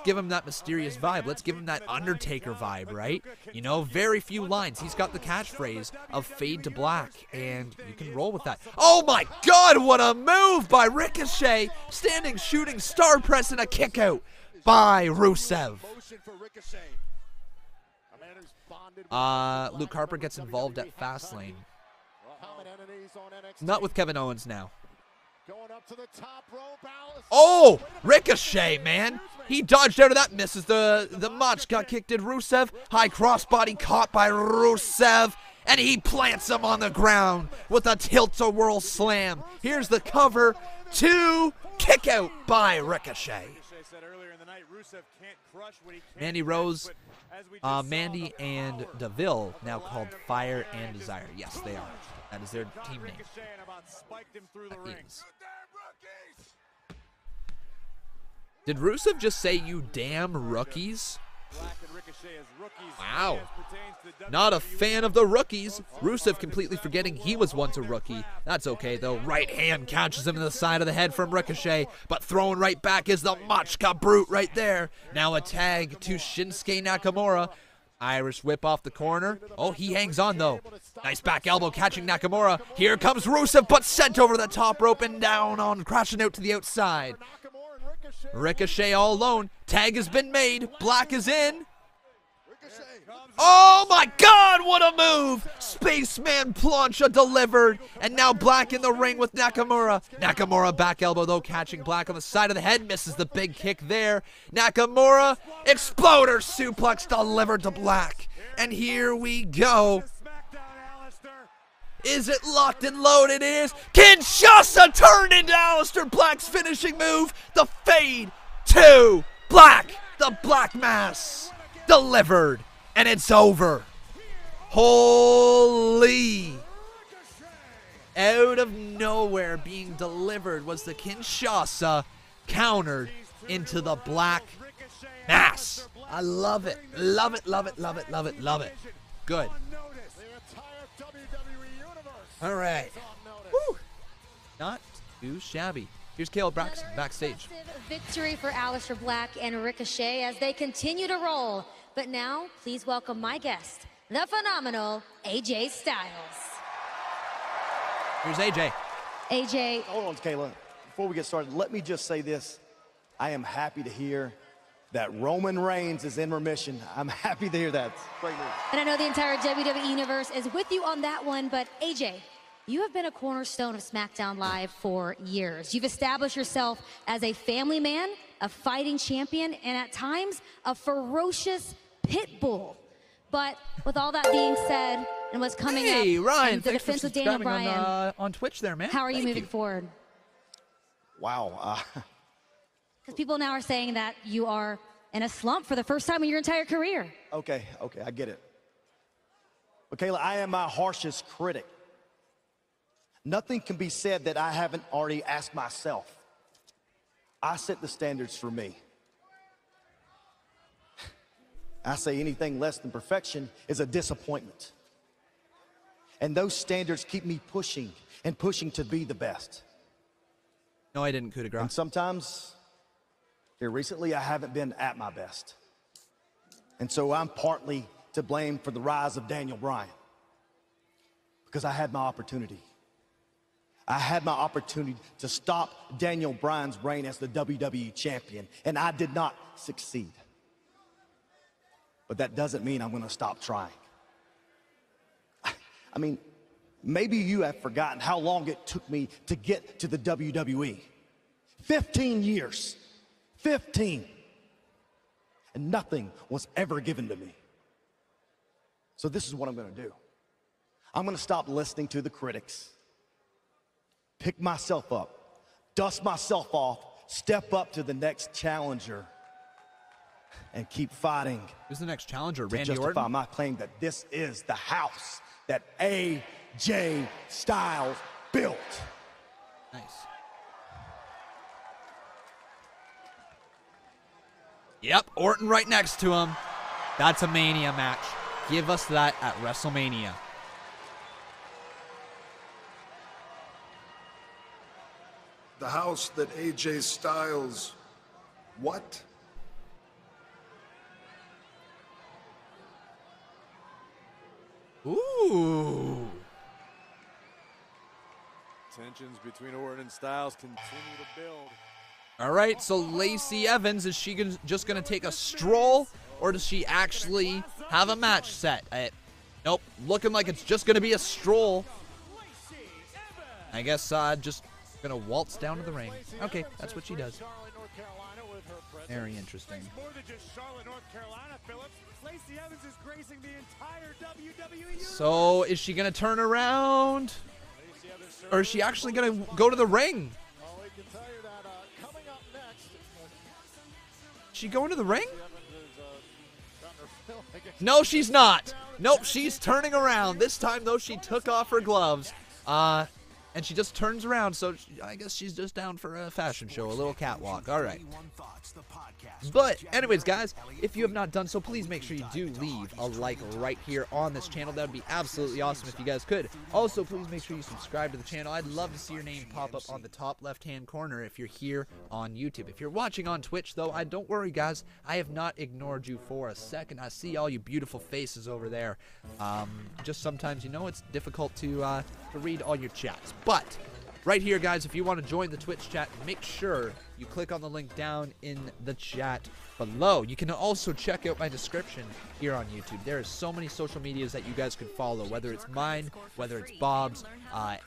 S1: give him that mysterious vibe. Let's give him that Undertaker vibe, right? You know, very few lines. He's got the catchphrase of fade to black, and you can roll with that. Oh my God, what a move by Ricochet! Standing shooting star press and a kick out by Rusev. Luke Harper gets involved at Fastlane. Not with Kevin Owens now. Oh, Ricochet, man. He dodged out of that, misses the Machka kick. Did Rusev? High crossbody caught by Rusev. And he plants him on the ground with a tilt-a-whirl slam. Here's the cover. 2 kick out by Ricochet. Mandy Rose, Mandy and Deville, now called Fire and Desire. Yes, they are. That is their team name. That is. Did Rusev just say, "You damn rookies"? Wow. Not a fan of the rookies. Rusev completely forgetting he was once a rookie. That's okay, though. Right hand catches him in the side of the head from Ricochet, but throwing right back is the Machka Brute right there. Now a tag to Shinsuke Nakamura. Irish whip off the corner. Oh, he hangs on, though. Nice back elbow catching Nakamura. Here comes Rusev, but sent over the top rope and down on, crashing out to the outside. Ricochet all alone. Tag has been made. Black is in. Oh my God, what a move! Spaceman plancha delivered. And now Black in the ring with Nakamura. Nakamura back elbow, though, catching Black on the side of the head. Misses the big kick there. Nakamura, exploder suplex delivered to Black. And here we go. Is it locked and loaded? It is. Kinshasa turned into Aleister Black's finishing move. The fade to Black. The Black Mass delivered. And it's over. Holy. Out of nowhere being delivered was the Kinshasa, countered into the Black Mass. I love it. Love it, love it, love it, love it, love it. Good. All right. Woo. Not too shabby. Here's Caleb Braxton backstage.
S8: Victory for Aleister Black and Ricochet as they continue to roll. But now, please welcome my guest, the phenomenal AJ Styles.
S1: Here's AJ.
S8: AJ.
S11: Hold on, Kayla. Before we get started, let me just say this. I am happy to hear that Roman Reigns is in remission. I'm happy to hear that. Great news.
S8: And I know the entire WWE Universe is with you on that one, but AJ, you have been a cornerstone of Smackdown Live for years. You've established yourself as a family man, a fighting champion, and at times, a ferocious pit bull. But with all that being said, and what's coming up,
S1: Ryan,
S8: and the
S1: thanks for
S8: defense with Daniel
S1: subscribing
S8: Bryan,
S1: on Twitch there, man.
S8: how are you moving forward?
S11: Wow.
S8: Because people now are saying that you are in a slump for the first time in your entire career.
S11: Okay, I get it. But Kayla, I am my harshest critic. Nothing can be said that I haven't already asked myself. I set the standards for me. I say anything less than perfection is a disappointment. And those standards keep me pushing and pushing to be the best.
S1: No, I didn't, coup de grace.
S11: And sometimes, here recently, I haven't been at my best. And so I'm partly to blame for the rise of Daniel Bryan. Because I had my opportunity. I had my opportunity to stop Daniel Bryan's reign as the WWE Champion, and I did not succeed. But that doesn't mean I'm going to stop trying. I mean, maybe you have forgotten how long it took me to get to the WWE. 15 years. 15. And nothing was ever given to me. So this is what I'm going to do. I'm going to stop listening to the critics. Pick myself up. Dust myself off. Step up to the next challenger. And keep fighting.
S1: Who's the next challenger?
S11: To
S1: Randy
S11: justify
S1: Orton?
S11: my claim that this is the house that AJ Styles built.
S1: Nice. Yep, Orton right next to him. That's a Mania match. Give us that at WrestleMania.
S22: The house that AJ Styles, what?
S1: Ooh.
S23: Tensions between Orton and Styles continue to build.
S1: All right, so Lacey Evans, is she just going to take a stroll, or does she actually have a match set? Nope, looking like it's just going to be a stroll. I guess just going to waltz down to the ring. Okay, that's what she does. Very interesting. So, is she going to turn around? Or is she actually going to go to the ring? Is she going to the ring? No, she's not. Nope, she's turning around. This time, though, she took off her gloves. And she just turns around, so I guess she's just down for a fashion show, a little catwalk. All right. But anyways, guys, if you have not done so, please make sure you do leave a like right here on this channel. That would be absolutely awesome if you guys could. Also, please make sure you subscribe to the channel. I'd love to see your name pop up on the top left-hand corner if you're here on YouTube. If you're watching on Twitch, though, don't worry, guys. I have not ignored you for a second. I see all you beautiful faces over there. Just sometimes, it's difficult to read all your chats. But right here, guys, if you want to join the Twitch chat, make sure you click on the link down in the chat below. You can also check out my description here on YouTube. There are so many social medias that you guys can follow, whether it's mine, whether it's Bob's.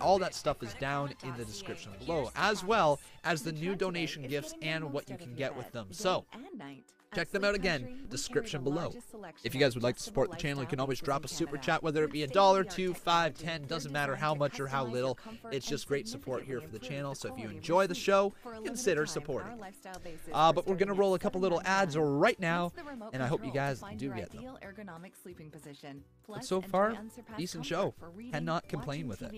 S1: All that stuff is down in the description below, as well as the new donation gifts and what you can get with them. So check them out again, description below. If you guys would like to support the channel, you can always drop a super chat, whether it be $1, $2, $5, $10, doesn't matter how much or how little. It's just great support here for the channel. So if you enjoy the show, consider supporting. But we're gonna roll a couple little ads right now, and I hope you guys do get them. But so far, decent show. Cannot complain with it.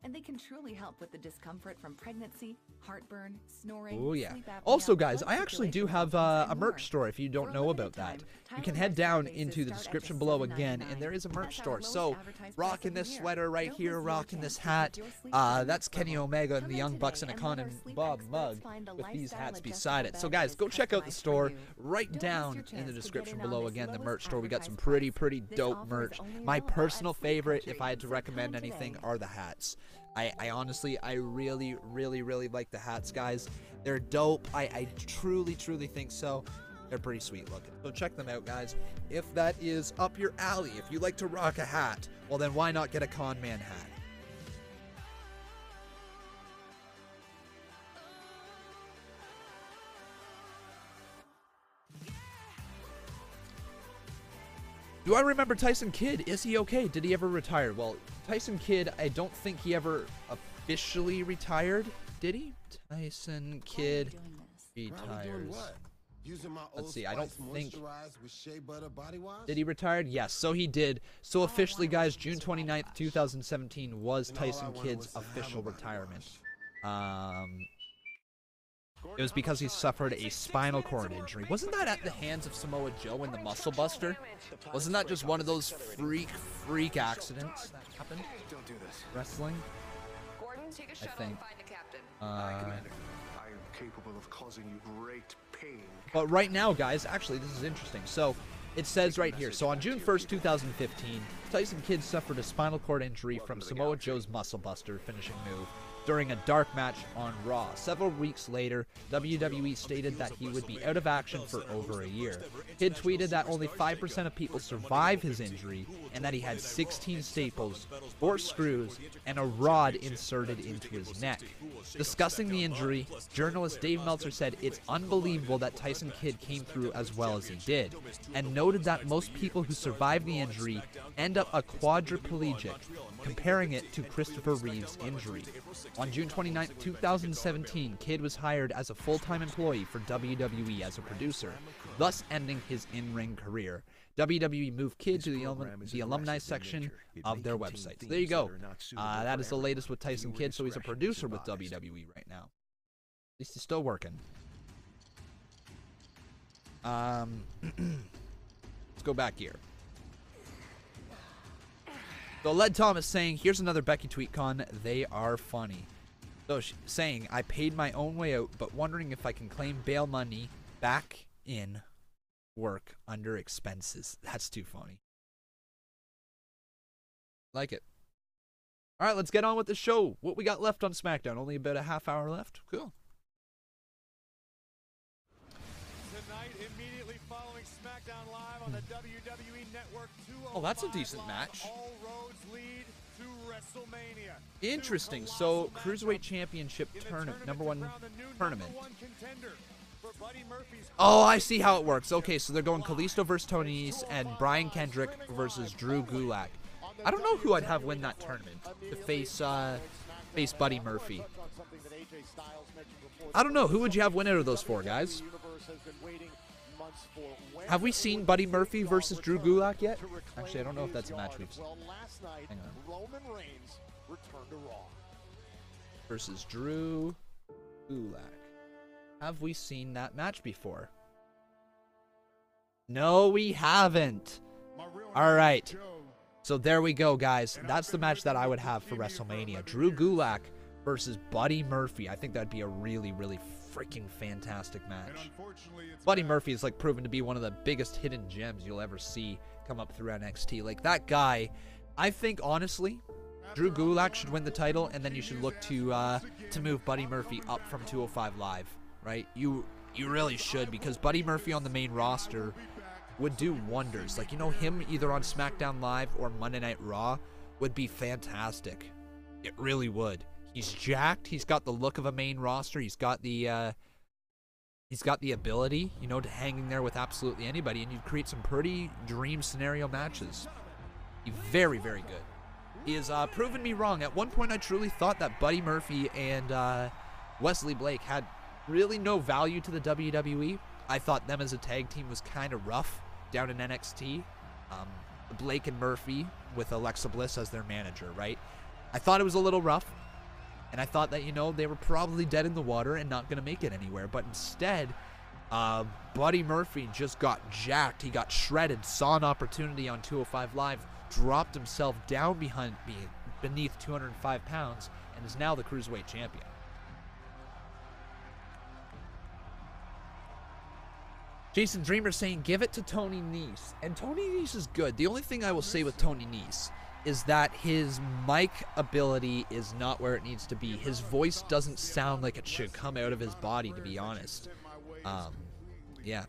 S12: And they can truly help with the discomfort from pregnancy, heartburn, snoring.
S1: Oh yeah. Also, guys, I actually do have a merch store if you don't know about that. You can head down into the description below again, and there is a merch store. So, rocking this sweater right here, rocking this hat. That's Kenny Omega and the Young Bucks in a Con and Bob mug with these hats beside it. So, guys, go check out the store right down in the description below. Again, the merch store. We got some pretty dope merch. My personal favorite, if I had to recommend anything, are the hats. I honestly, I really like the hats, guys. They're dope. I truly think so. They're pretty sweet looking. So check them out, guys. If that is up your alley, if you like to rock a hat, well then why not get a Con Man hat? Do I remember Tyson Kidd? Is he okay? Did he ever retire? Well, Tyson Kidd, I don't think he ever officially retired. Did he? Tyson Kidd retires. Let's see, I don't think... Did he retire? Yes, so he did. So officially, guys, June 29th, 2017 was Tyson Kidd's official retirement. It was because he suffered a spinal cord injury. Wasn't that at the hands of Samoa Joe in the Muscle Buster? Wasn't that just one of those freak accidents that happened?
S5: Don't do this.
S1: Wrestling?
S5: Gordon, take a shuttle and find the captain.
S10: Commander, I am capable of causing you great pain.
S1: But right now, guys, actually, this is interesting. So, it says right here, so on June 1st, 2015, Tyson Kidd suffered a spinal cord injury from Samoa Joe's Muscle Buster finishing move during a dark match on Raw. Several weeks later, WWE stated that he would be out of action for over a year. Kidd tweeted that only 5% of people survive his injury and that he had 16 staples, 4 screws, and a rod inserted into his neck. Discussing the injury, journalist Dave Meltzer said it's unbelievable that Tyson Kidd came through as well as he did, and noted that most people who survive the injury end up a quadriplegic, comparing it to Christopher Reeve's injury. On June 29, 2017, Kidd was hired as a full-time employee for WWE as a producer, thus ending his in-ring career. WWE moved Kidd to the alumni section of their website. So there you go. That is the latest with Tyson Kidd, so he's a producer with WWE right now. At least he's still working. Let's go back here. So Led Thomas saying, here's another Becky tweet, Con. They are funny. So saying, I paid my own way out, but wondering if I can claim bail money back in work under expenses. That's too funny. Like it. All right, let's get on with the show. What we got left on SmackDown? Only about a half hour left. Cool.
S5: Tonight, immediately following Smackdown Live on the WWE Network 205.
S1: Oh, that's a decent match.
S5: All roads lead to WrestleMania.
S1: Interesting. So, Cruiserweight Championship tournament, number one tournament. Oh, I see how it works. Okay, so they're going Kalisto versus Tony Nese and Brian Kendrick versus Drew Gulak. I don't know who I'd have win that tournament to face Buddy Murphy. I don't know. Who would you have win out of those four, guys? Have we seen Buddy Murphy versus Drew Gulak yet? Actually, I don't know if that's a match we've seen. Hang on. Versus Drew Gulak. Have we seen that match before? No, we haven't. All right. So there we go, guys. That's the match that I would have for WrestleMania. Drew Gulak versus Buddy Murphy. I think that'd be a really, really freaking fantastic match. Buddy Murphy is like proven to be one of the biggest hidden gems you'll ever see come up through NXT. Like that guy, I think honestly, Drew Gulak should win the title, and then you should look to move Buddy Murphy up from 205 Live, right? You really should, because Buddy Murphy on the main roster would do wonders. Like, you know, him either on SmackDown Live or Monday Night Raw would be fantastic. It really would. He's jacked. He's got the look of a main roster. He's got the ability, you know, to hang in there with absolutely anybody, and you'd create some pretty dream scenario matches. He's very, very good. He has proven me wrong. At one point, I truly thought that Buddy Murphy and Wesley Blake had really no value to the WWE. I thought them as a tag team was kind of rough down in NXT. Blake and Murphy with Alexa Bliss as their manager, right? I thought it was a little rough, and I thought that, you know, they were probably dead in the water and not going to make it anywhere. But instead, Buddy Murphy just got jacked. He got shredded, saw an opportunity on 205 Live, dropped himself down beneath 205 pounds, and is now the Cruiserweight Champion. Jason Dreamer saying, give it to Tony Nese. And Tony Nese is good. The only thing I will say with Tony Nese is that his mic ability is not where it needs to be. His voice doesn't sound like it should come out of his body, to be honest. Yeah.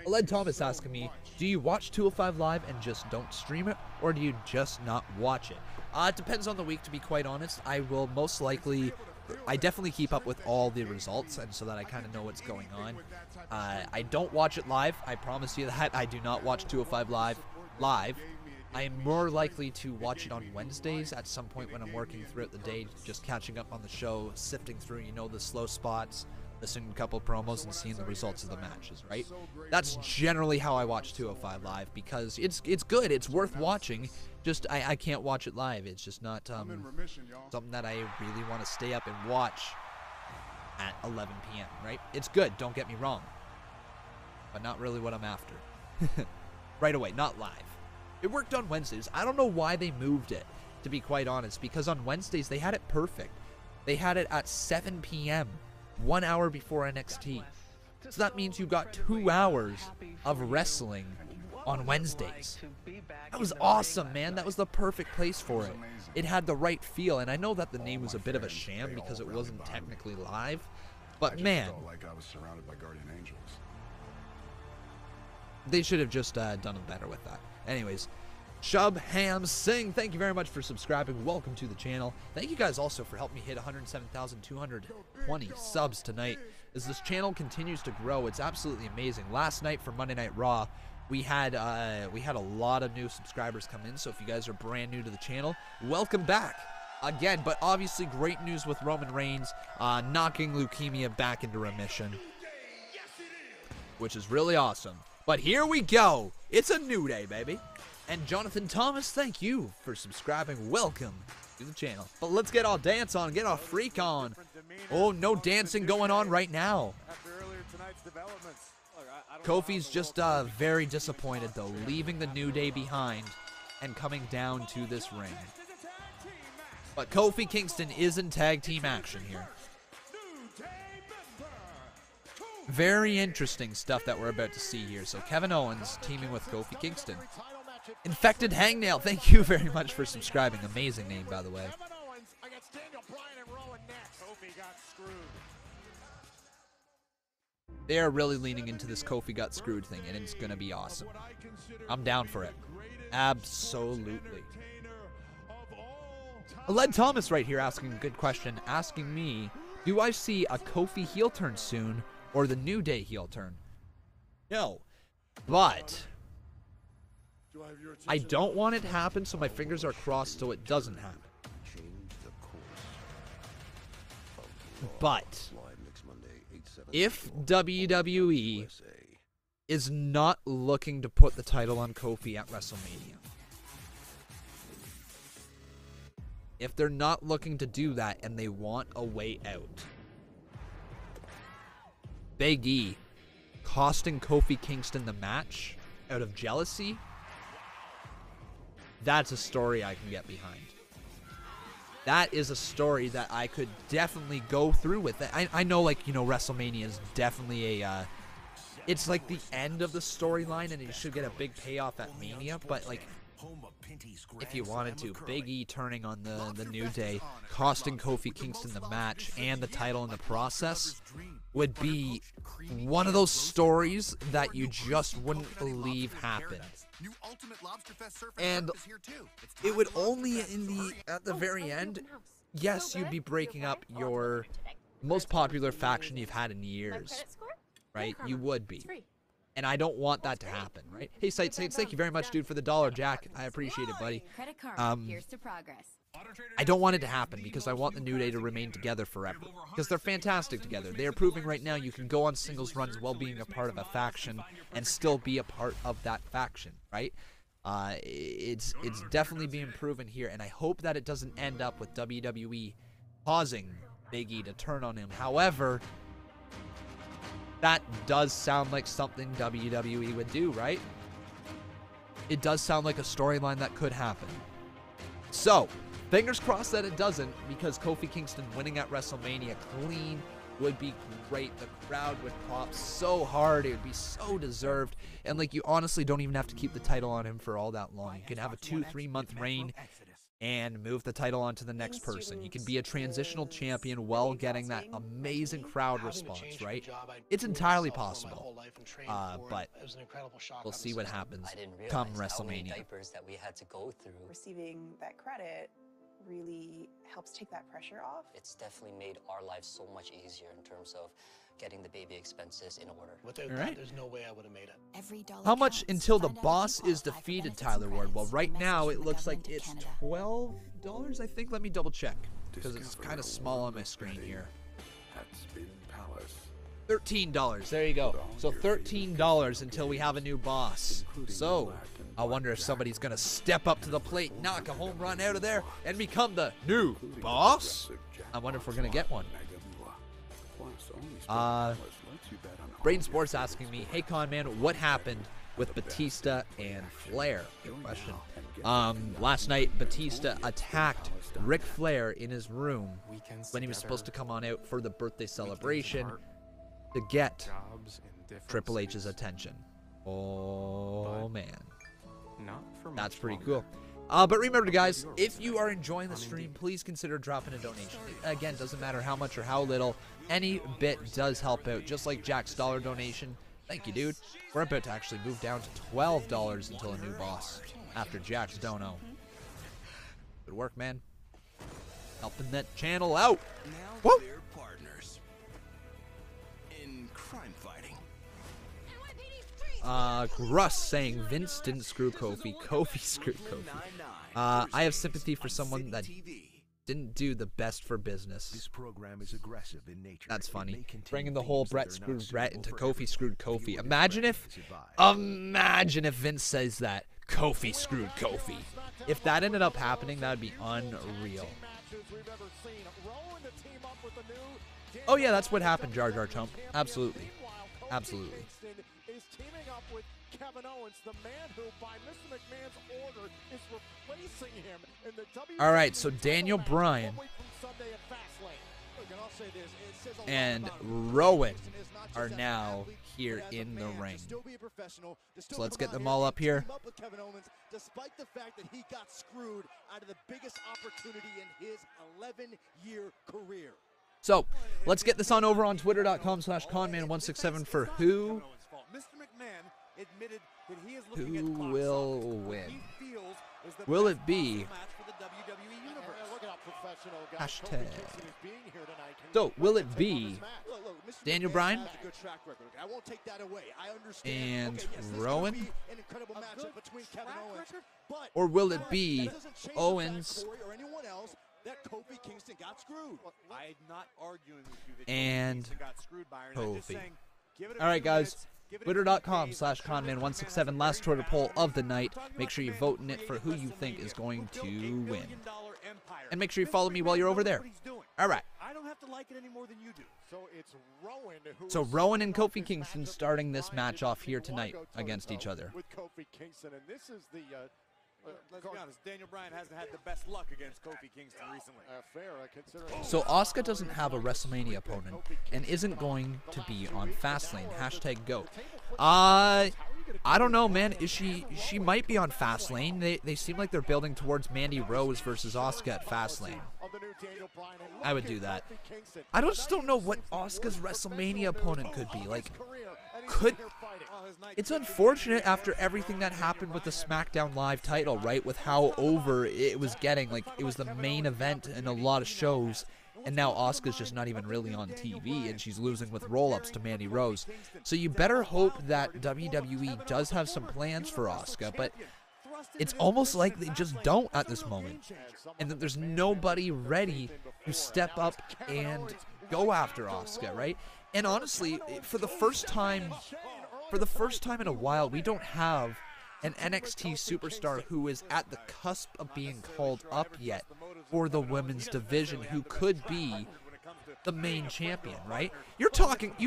S1: Led Thomas asking me, do you watch 205 Live and just don't stream it, or do you just not watch it? It depends on the week, to be quite honest. I will most likely... I definitely keep up with all the results, and so that I kind of know what's going on. I don't watch it live. I promise you that. I do not watch 205 Live. I am more likely to watch it on Wednesdays at some point when I'm working throughout the day, just catching up on the show, sifting through, you know, the slow spots, listening to a couple promos, and seeing the results of the matches, right? That's generally how I watch 205 Live, because it's good. It's worth watching. Just, I can't watch it live. It's just not something that I really want to stay up and watch at 11 p.m., right? It's good, don't get me wrong, but not really what I'm after. Right away, not live. It worked on Wednesdays. I don't know why they moved it, to be quite honest, because on Wednesdays they had it perfect. They had it at 7 p.m., 1 hour before NXT. So that means you got 2 hours of wrestling on Wednesdays. That was awesome, man. That was the perfect place for it. It had the right feel, and I know that the name was a bit of a sham because it wasn't technically live, but man,
S22: like I was surrounded by guardian angels.
S1: They should have just done it better with that. Anyways, Shub Ham Singh, thank you very much for subscribing. Welcome to the channel. Thank you guys also for helping me hit 107,220 subs tonight. As this channel continues to grow, it's absolutely amazing. Last night for Monday Night Raw, we had a lot of new subscribers come in, so if you guys are brand new to the channel, welcome back again. But obviously great news with Roman Reigns knocking leukemia back into remission, which is really awesome. But here we go. It's a new day, baby. And Jonathan Thomas, thank you for subscribing. Welcome to the channel. But let's get our dance on, get our freak on. Oh, no dancing going on right now. Kofi's just very disappointed, though, leaving the New Day behind and coming down to this ring. But Kofi Kingston is in tag team action here. Very interesting stuff that we're about to see here. So Kevin Owens teaming with Kofi Kingston. Infected Hangnail, thank you very much for subscribing. Amazing name, by the way. They are really leaning into this Kofi got screwed thing, and it's going to be awesome. I'm down for it. Absolutely. Led Thomas right here asking a good question, asking me, do I see a Kofi heel turn soon or the New Day heel turn? No, but I don't want it to happen, so my fingers are crossed so it doesn't happen. But if WWE is not looking to put the title on Kofi at WrestleMania, if they're not looking to do that and they want a way out, Big E costing Kofi Kingston the match out of jealousy, that's a story I can get behind. That is a story that I could definitely go through with. I know, like, you know, WrestleMania is definitely a, it's like the end of the storyline and you should get a big payoff at Mania, but, like, if you wanted to. Big E turning on the New Day, costing Kofi Kingston the match and the title in the process would be one of those stories that you just wouldn't believe happened. And it would only at the very end, yes, you'd be breaking up your most popular faction you've had in years, right? You would be. And I don't want that to happen, right? Hey, Sight Saints, thank you very much, dude, for the $1, Jack. I appreciate it, buddy. I don't want it to happen because I want the New Day to remain together forever. Because they're fantastic together. They are proving right now you can go on singles runs while being a part of a faction and still be a part of that faction, right? It's definitely being proven here, and I hope that it doesn't end up with WWE causing Big E to turn on him. However, that does sound like something WWE would do, right? It does sound like a storyline that could happen. So, fingers crossed that it doesn't, because Kofi Kingston winning at WrestleMania clean would be great. The crowd would pop so hard. It would be so deserved. And, like, you honestly don't even have to keep the title on him for all that long. You can have a 2-3 month reign and move the title on to the next person. You can be a transitional champion while getting that amazing crowd response, right? It's entirely possible. But we'll see what happens come WrestleMania.
S6: That we had to go through.
S13: Receiving that credit really helps take that pressure off.
S6: It's definitely made our lives so much easier in terms of getting the baby expenses in order.
S1: All right.
S14: There's no way I would have made it.
S1: How much until the boss is defeated, Tyler Ward? Well, right now it looks like it's $12, I think. Let me double check because it's kind of small on my screen here. $13. There you go. So $13 until we have a new boss. So I wonder if somebody's going to step up to the plate, knock a home run out of there, and become the new boss. I wonder if we're going to get one. Brain Sports asking me, hey Conman, what happened with Batista and Flair? Good question. Last night, Batista attacked Ric Flair in his room when he was supposed to come on out for the birthday celebration to get Triple H's attention. Oh man, that's pretty cool. But remember, guys, if you are enjoying the stream, please consider dropping a donation. Again, doesn't matter how much or how little. Any bit does help out, just like Jack's $1 donation. Thank you, dude. We're about to actually move down to $12 until a new boss after Jack's dono. Good work, man. Helping that channel out. Woo!
S5: Partners in crime fighting.
S1: Gruss saying Vince didn't screw Kofi. Kofi screwed Kofi. I have sympathy for someone that didn't do the best for business.
S10: This program is aggressive in nature.
S1: That's funny. Bringing the whole Brett screwed Brett into Kofi screwed Kofi. Imagine if Vince says that Kofi screwed Kofi. If that ended up happening, that would be unreal. Oh yeah, that's what happened, Jar Jar Chump. Absolutely. Absolutely.
S9: Is teaming up with Kevin Owens, the man who, by Mr. McMahon's order, is replacing him in the WWE.
S1: All right, so Daniel Bryan and Rowan are now here in the ring. So let's get them all up here.
S9: Despite the fact that he got screwed out of the biggest opportunity in his 11-year career.
S1: So let's get this on over on twitter.com/Conman167 for who will win. Will it be hashtag? So will it be Daniel Bryan and Rowan, or will it be Owens and Kofi? All right, guys. Twitter.com/Conman167. Last Twitter poll of the night. Make sure you vote in it for who you think is going to win. And make sure you follow me while you're over there. All right.
S9: I don't have to like it any more than you do. So it's Rowan
S1: So Rowan and Kofi Kingston starting this match off here tonight against each other.
S9: With Kofi Kingston, and this is the
S23: let's be honest, Daniel Bryan hasn't had the best luck against Kofi Kingston recently.
S1: So Asuka doesn't have a WrestleMania opponent and isn't going to be on Fastlane. Hashtag GOAT. I I don't know, man. She might be on Fastlane. They seem like they're building towards Mandy Rose versus Asuka at Fastlane. I would do that. I just don't know what Asuka's WrestleMania opponent could be. Like, it's unfortunate after everything that happened with the Smackdown Live title, right? With how over it was getting. Like, it was the main event in a lot of shows. And now Asuka's just not even really on TV, and she's losing with roll-ups to Mandy Rose. So you better hope that WWE does have some plans for Asuka, but it's almost like they just don't at this moment. And that there's nobody ready to step up and go after Asuka, right? And honestly, for the first time in a while, we don't have an NXT superstar who is at the cusp of being called up yet for the women's division, who could be the main champion, right? You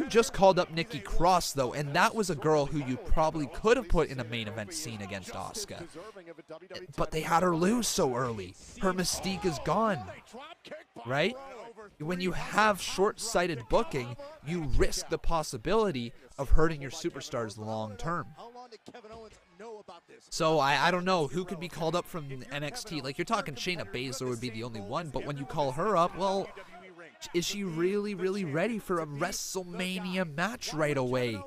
S1: just called up Nikki Cross, though, and that was a girl who you probably could have put in a main event scene against Asuka. But they had her lose so early. Her mystique is gone, right? When you have short-sighted booking, you risk the possibility of hurting your superstars long term. So I don't know who could be called up from NXT. Like, you're talking Shayna Baszler would be the only one, but when you call her up, well, is she really, really ready for a WrestleMania match right away?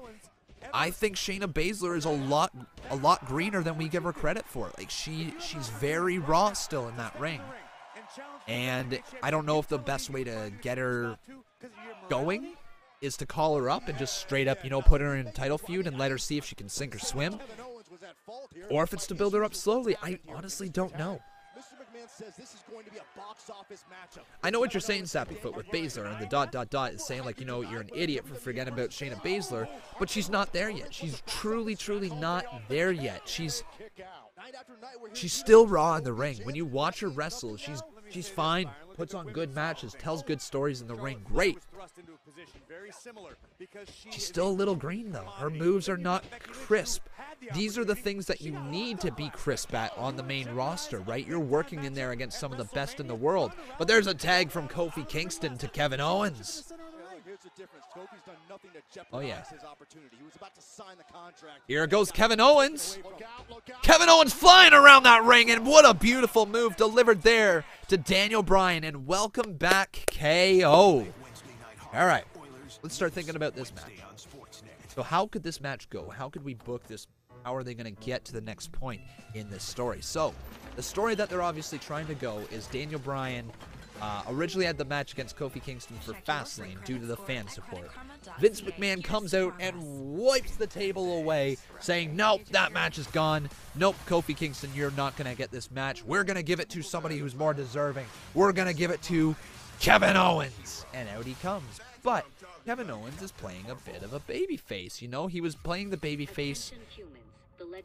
S1: I think Shayna Baszler is a lot greener than we give her credit for. Like, she's very raw still in that ring. And I don't know if the best way to get her going is to call her up and just straight up, put her in a title feud and let her see if she can sink or swim. Or if it's to build her up slowly. I honestly don't know. I know what you're saying, Sappyfoot, with Baszler, and the ... is saying, like, you're an idiot for forgetting about Shayna Baszler, but she's not there yet. She's truly, truly not there yet. She's still raw in the ring. When you watch her wrestle, she's fine, puts on good matches, tells good stories in the ring. Great. She's still a little green, though. Her moves are not crisp. These are the things that you need to be crisp at on the main roster, right? You're working in there against some of the best in the world. But there's a tag from Kofi Kingston to Kevin Owens. Oh, yeah. Here goes Kevin Owens. Kevin Owens flying around that ring, and what a beautiful move delivered there to Daniel Bryan. And welcome back, KO. All right, let's start thinking about this match. So how could this match go? How could we book this? How are they going to get to the next point in this story? So the story that they're obviously trying to go is Daniel Bryan originally had the match against Kofi Kingston for Fastlane due to the fan support. Vince McMahon comes out and wipes the table away, saying, nope, that match is gone. Nope, Kofi Kingston, you're not going to get this match. We're going to give it to somebody who's more deserving. We're going to give it to Kevin Owens. And out he comes. But Kevin Owens is playing a bit of a babyface. He was playing the babyface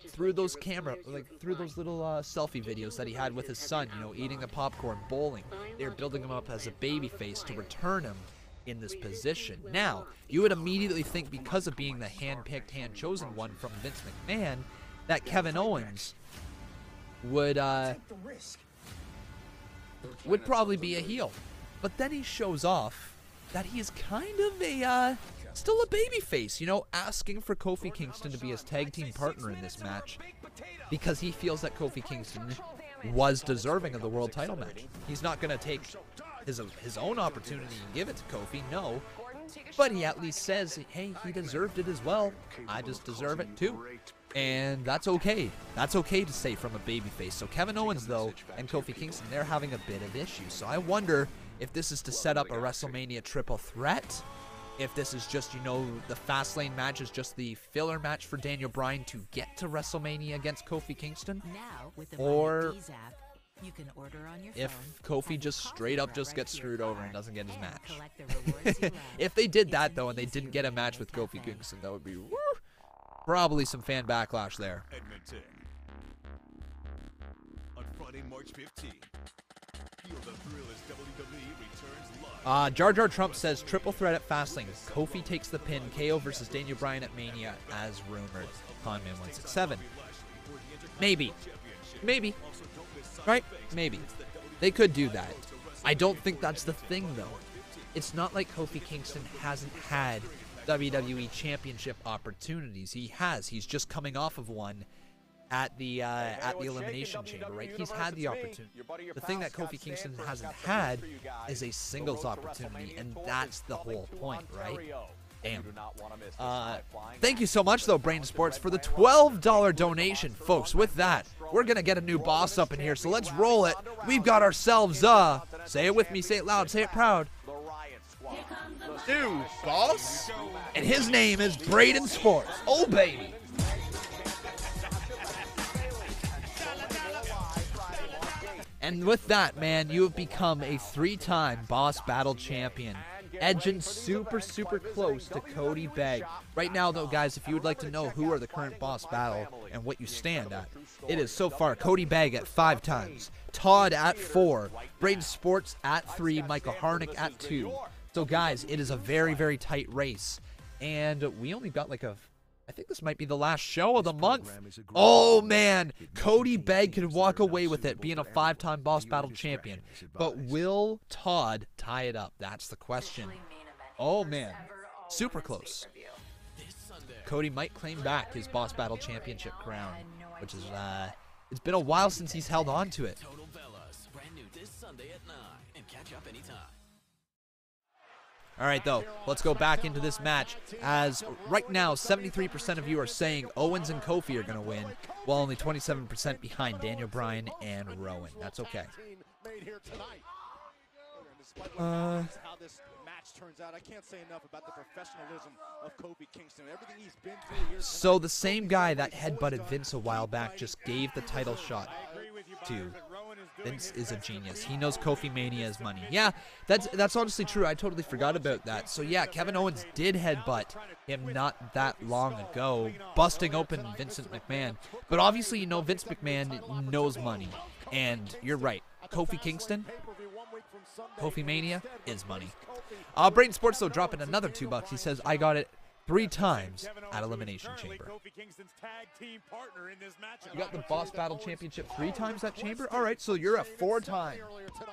S1: through those through those little selfie videos that he had with his son, eating the popcorn, bowling. They're building him up as a babyface to return him in this position. Now, you would immediately think, because of being the hand-picked, hand-chosen one from Vince McMahon, that Kevin Owens would probably be a heel. But then he shows off that he is kind of still a babyface, asking for Kofi Kingston to be his tag team partner in this match because he feels that Kofi Kingston was deserving of the world title match. He's not going to take his own opportunity and give it to Kofi, no, but he at least says, hey, he deserved it as well. I just deserve it too. And that's okay. That's okay to say from a babyface. So Kevin Owens, though, and Kofi Kingston, they're having a bit of issues. So I wonder if this is to set up a WrestleMania triple threat, if this is just, the Fastlane match is just the filler match for Daniel Bryan to get to WrestleMania against Kofi Kingston, or if Kofi just straight up just gets screwed over and doesn't get his match. If they did that, though, and they didn't get a match with Kofi Kingston, that would be probably some fan backlash there.
S5: On Friday, March 15th.
S1: Jar Jar Trump says triple threat at Fastlane. Kofi takes the pin. KO versus Daniel Bryan at Mania as rumored. Conman167. Maybe. Right? Maybe. They could do that. I don't think that's the thing, though. It's not like Kofi Kingston hasn't had WWE Championship opportunities. He's just coming off of one at the Elimination Chamber, right? He's had the opportunity. The thing that Kofi Kingston hasn't had is a singles opportunity, and that's the whole point, right? Damn. Thank you so much, though, Brain Sports, for the $12 donation. Folks, with that, we're going to get a new boss up in here, so let's roll it. We've got ourselves say it with me, say it loud, say it proud, new boss, and his name is Braden Sports. Oh, baby. And with that, man, you have become a 3-time Boss Battle champion, edging super close to Cody Begg. Right now, though, guys, if you would like to know who are the current Boss Battle and what you stand at, it is so far Cody Begg at 5 times, Todd at 4, Braden Sports at 3, Michael Harnick at 2. So, guys, it is a very tight race, and we only got like I think this might be the last show of the month. Oh, man. Cody Begg could walk away with it, being a 5-time Boss Battle champion. But will Todd tie it up? That's the question. Oh, man. Super close. Cody might claim back his Boss Battle championship crown, which is, it's been a while since he's held on to it. All right, though, let's go back into this match, as right now 73% of you are saying Owens and Kofi are going to win, while only 27% behind Daniel Bryan and Rowan. That's okay.
S9: How this match turns out, I can't say enough about the professionalism of Kofi Kingston. Everything he's been through here.
S1: So the same guy that headbutted Vince a while back just gave the title shot to. Vince is a genius. He knows Kofi Mania is money. Yeah, that's honestly true. I totally forgot about that. So yeah, Kevin Owens did headbutt him not that long ago, busting open Vincent McMahon. But obviously, you know, Vince McMahon knows money. And you're right. Kofi Kingston, Kofi Mania is money. Braden Sports, though, dropping another $2. He says, I got it 3 times at Elimination Chamber. You got the Boss Battle Championship 3 times at Chamber? All right, so you're a 4-time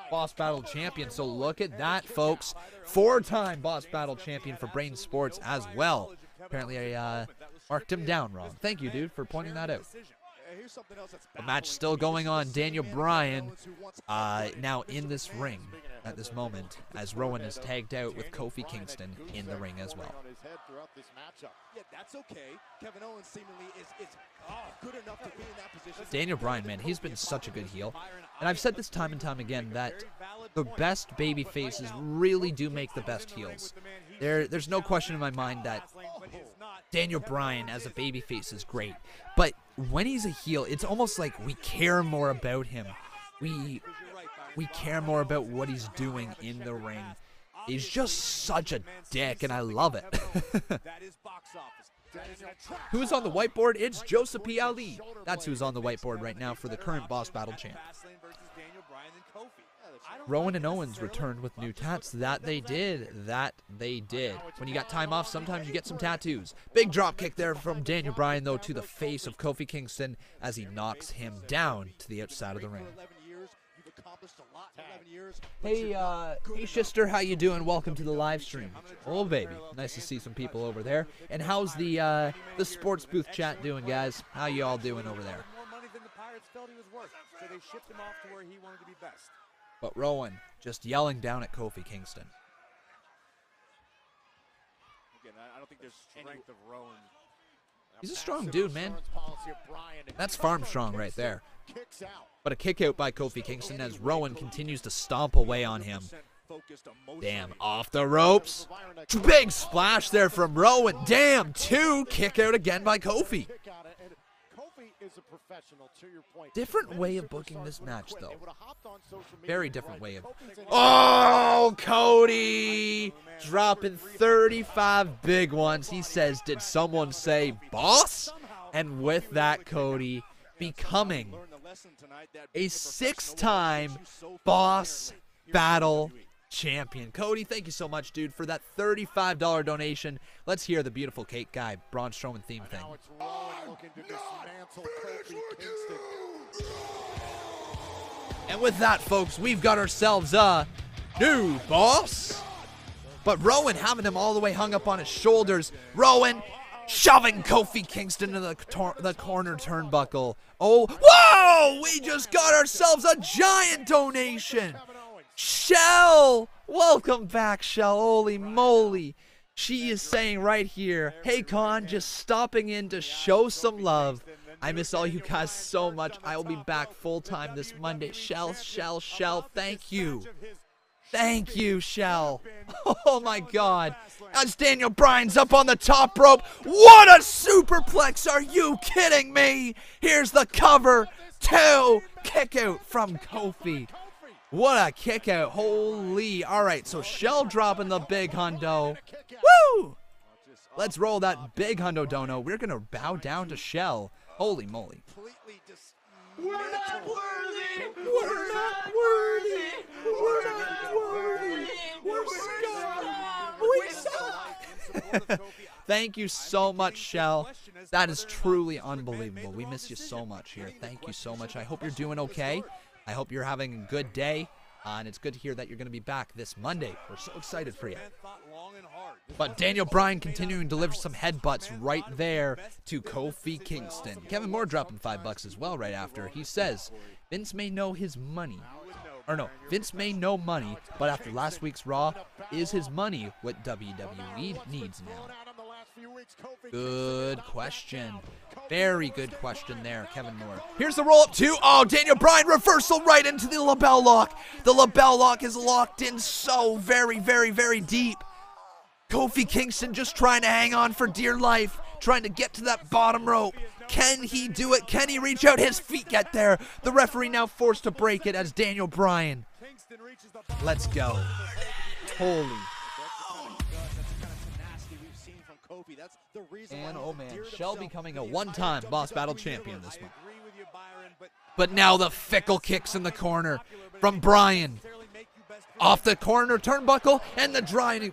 S1: Boss Battle champion. So look at that, folks. 4-time Boss Battle champion for Braden Sports as well. Apparently, I marked him down wrong. Thank you, dude, for pointing that out. The match still going on. Daniel Bryan now in this ring at this moment, as Rowan is tagged out with Kofi Kingston in the ring as well. Daniel Bryan, man, he's been such a good heel. And I've said this time and time again that the best baby faces really do make the best heels. There's no question in my mind that Daniel Bryan as a babyface is great, but when he's a heel, it's almost like we care more about him. We care more about what he's doing in the ring. He's just such a dick, and I love it. Who's on the whiteboard? It's Joseph P. Ali. That's who's on the whiteboard right now for the current Boss Battle champ. Rowan and Owens returned with new tats. That they did. When you got time off, sometimes you get some tattoos. Big drop kick there from Daniel Bryan, though, to the face of Kofi Kingston as he knocks him down to the outside of the ring. Hey, sister, how you doing? Welcome to the live stream. Oh, baby. Nice to see some people over there. And how's the sports booth chat doing, guys? How you all doing over there? But Rowan just yelling down at Kofi Kingston.
S9: Again, I don't think there's strength of Rowan.
S1: He's a strong dude, man. That's farm strong right there. But a kick out by Kofi Kingston as Rowan continues to stomp away on him. Damn, off the ropes. Big splash there from Rowan. Damn, 2 kick out again by Kofi. Different way of booking this match, though. Very different way of... Oh, Cody! Dropping 35 big ones. He says, did someone say boss? And with that, Cody becoming a 6-time Boss Battle champion. Cody, thank you so much, dude, for that $35 donation. Let's hear the beautiful Cake Guy, Braun Strowman theme thing. And with that, folks, we've got ourselves a new boss But Rowan having him all the way hung up on his shoulders. Rowan shoving Kofi Kingston into the corner turnbuckle. Oh, whoa! We just got ourselves a giant donation. Shell! Welcome back, Shell. Holy moly. She is saying right here, hey Con, just stopping in to show some love. I miss all you guys so much. I will be back full time this Monday. Shell, thank you. Thank you, Shell. Oh my God. As Daniel Bryan's up on the top rope. What a superplex. Are you kidding me? Here's the cover. 2. Kick out from Kofi. What a kick out. Holy. All right, so Shell dropping the big hundo. Woo! Let's roll that big hundo dono. We're going to bow down to Shell. Holy moly.
S5: We're not worthy!
S1: We're not worthy! We're not worthy! We're scum! We suck! Thank you so much, Shell. That is truly unbelievable. We miss you so much here. Thank you so much. I hope you're doing okay. I hope you're having a good day. And it's good to hear that you're going to be back this Monday. We're so excited for you. But Daniel Bryan continuing to deliver some headbutts right there to Kofi Kingston. Kevin Moore dropping $5 as well right after. He says, Vince may know his money. Or no, Vince may know money, but after last week's Raw, is his money what WWE needs now? Good question. Very good question there, Kevin Moore. Here's the roll-up too. Oh, Daniel Bryan reversal right into the lapel lock. The lapel lock is locked in so very, very, very deep. Kofi Kingston just trying to hang on for dear life, trying to get to that bottom rope. Can he do it? Can he reach out? His feet get there. The referee now forced to break it as Daniel Bryan. Let's go. Holy. And oh man, Shell becoming a one-time Boss Battle champion this month. But now the fickle kicks in the corner from Bryan. Off the corner turnbuckle and the drying.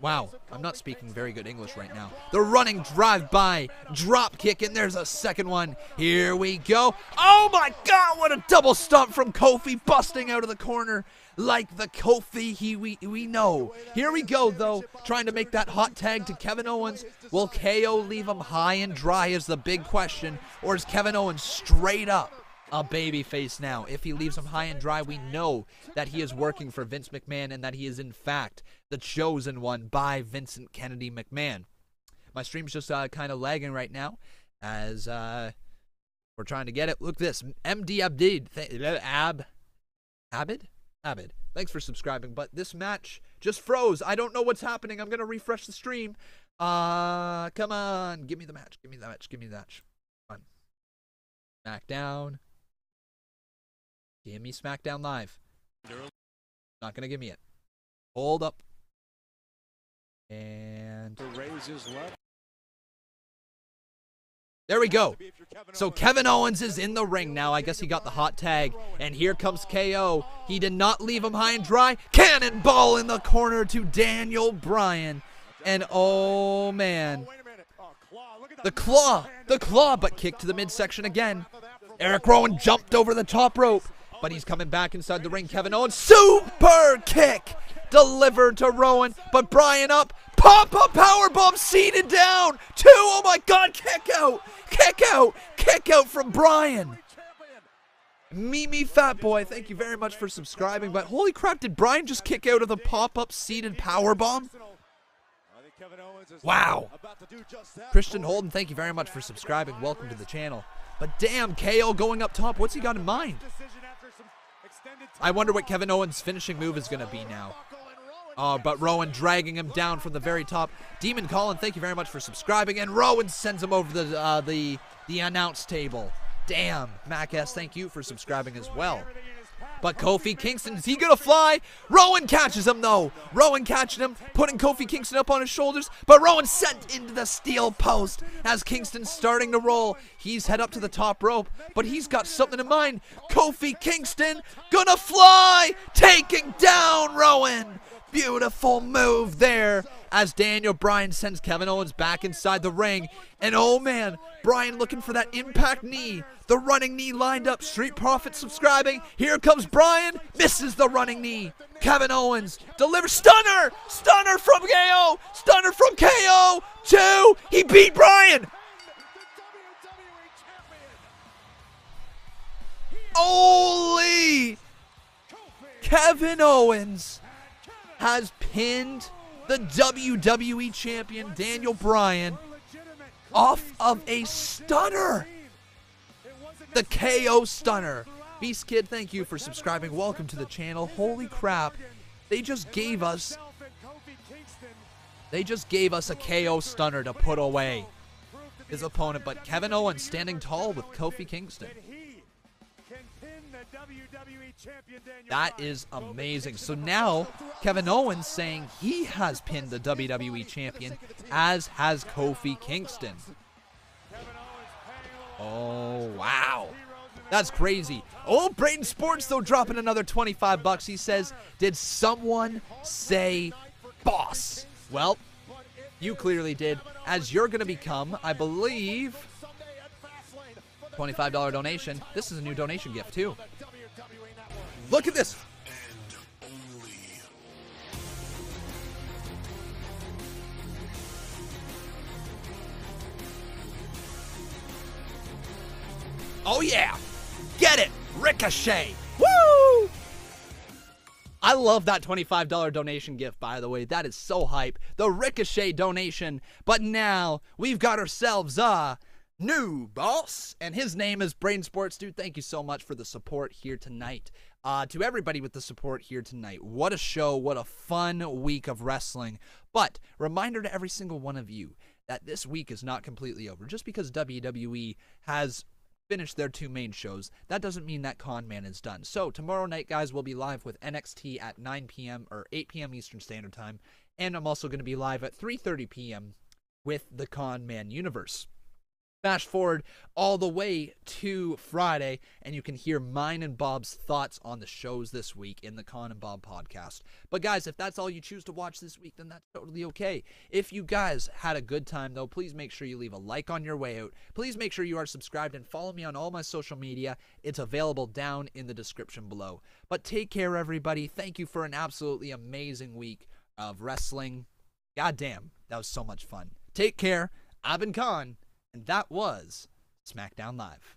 S1: Wow, I'm not speaking very good English right now. The running drive-by drop kick, and there's a second one. Here we go. Oh my God, what a double stomp from Kofi, busting out of the corner like the Kofi we know. Here we go, though, trying to make that hot tag to Kevin Owens. Will KO leave him high and dry is the big question, or is Kevin Owens straight up a babyface now? If he leaves him high and dry, we know that he is working for Vince McMahon and that he is in fact the chosen one by Vincent Kennedy McMahon. My stream's just kind of lagging right now as we're trying to get it. Look this, MD Abid. Thanks for subscribing, but this match just froze. I don't know what's happening. I'm gonna refresh the stream. Come on, give me the match. Give me the match. Give me the match. Come on. Smackdown. Give me Smackdown Live. Not gonna give me it. Hold up. And there we go. So Kevin Owens is in the ring now. I guess he got the hot tag. And here comes KO. He did not leave him high and dry. Cannonball in the corner to Daniel Bryan. And oh man. The claw, but kick to the midsection again. Eric Rowan jumped over the top rope, but he's coming back inside the ring. Kevin Owens, super kick delivered to Rowan, but Bryan up, pop-up powerbomb, seated down, 2, oh my God, kick out from Bryan. Mimi Fat Boy, thank you very much for subscribing, but holy crap, did Bryan just kick out of the pop-up seated powerbomb? Wow. Christian Holden, thank you very much for subscribing. Welcome to the channel. But damn, KO going up top. What's he got in mind? I wonder what Kevin Owens' finishing move is going to be now. Oh, but Rowan dragging him down from the very top. Demon Colin, thank you very much for subscribing. And Rowan sends him over the announce table. Damn, Mac S, thank you for subscribing as well. But Kofi Kingston, is he going to fly? Rowan catches him, though. Rowan catching him, putting Kofi Kingston up on his shoulders. But Rowan sent into the steel post as Kingston's starting to roll. He's head up to the top rope, but he's got something in mind. Kofi Kingston gonna fly, taking down Rowan. Beautiful move there as Daniel Bryan sends Kevin Owens back inside the ring. And oh man, Bryan looking for that impact knee. The running knee lined up. Street Profits subscribing. Here comes Bryan. Misses the running knee. Kevin Owens delivers. Stunner! Stunner from KO! Stunner from KO! 2. He beat Bryan! Holy! Kevin Owens has pinned the WWE Champion Daniel Bryan off of a stunner. The KO stunner. Beast Kid, thank you for subscribing. Welcome to the channel. Holy crap. They just gave us a KO stunner to put away his opponent, but Kevin Owens standing tall with Kofi Kingston. That is amazing. So now Kevin Owens saying he has pinned the WWE Champion, as has Kofi Kingston. Oh, wow. That's crazy. Oh, Brayton Sports, though, dropping another 25 bucks. He says, did someone say boss? Well, you clearly did, as you're going to become, I believe, $25 donation. This is a new donation gift, too. Look at this. Oh, yeah. Get it. Ricochet. Woo! I love that $25 donation gift, by the way. That is so hype. The Ricochet donation. But now we've got ourselves a new boss, and his name is Brayton Sports. Dude, thank you so much for the support here tonight. To everybody with the support here tonight, what a show, what a fun week of wrestling. But reminder to every single one of you that this week is not completely over. Just because WWE has finished their 2 main shows, that doesn't mean that Conman is done. So tomorrow night, guys, we'll be live with NXT at 9 p.m. or 8 p.m. Eastern Standard Time, and I'm also going to be live at 3:30 p.m. with the Conman Universe. Fast forward all the way to Friday, and you can hear mine and Bob's thoughts on the shows this week in the Con and Bob podcast. But guys, if that's all you choose to watch this week, then that's totally okay. If you guys had a good time, though, please make sure you leave a like on your way out. Please make sure you are subscribed and follow me on all my social media. It's available down in the description below. But take care, everybody. Thank you for an absolutely amazing week of wrestling. God damn, that was so much fun. Take care. I've been Con. And that was Smackdown Live.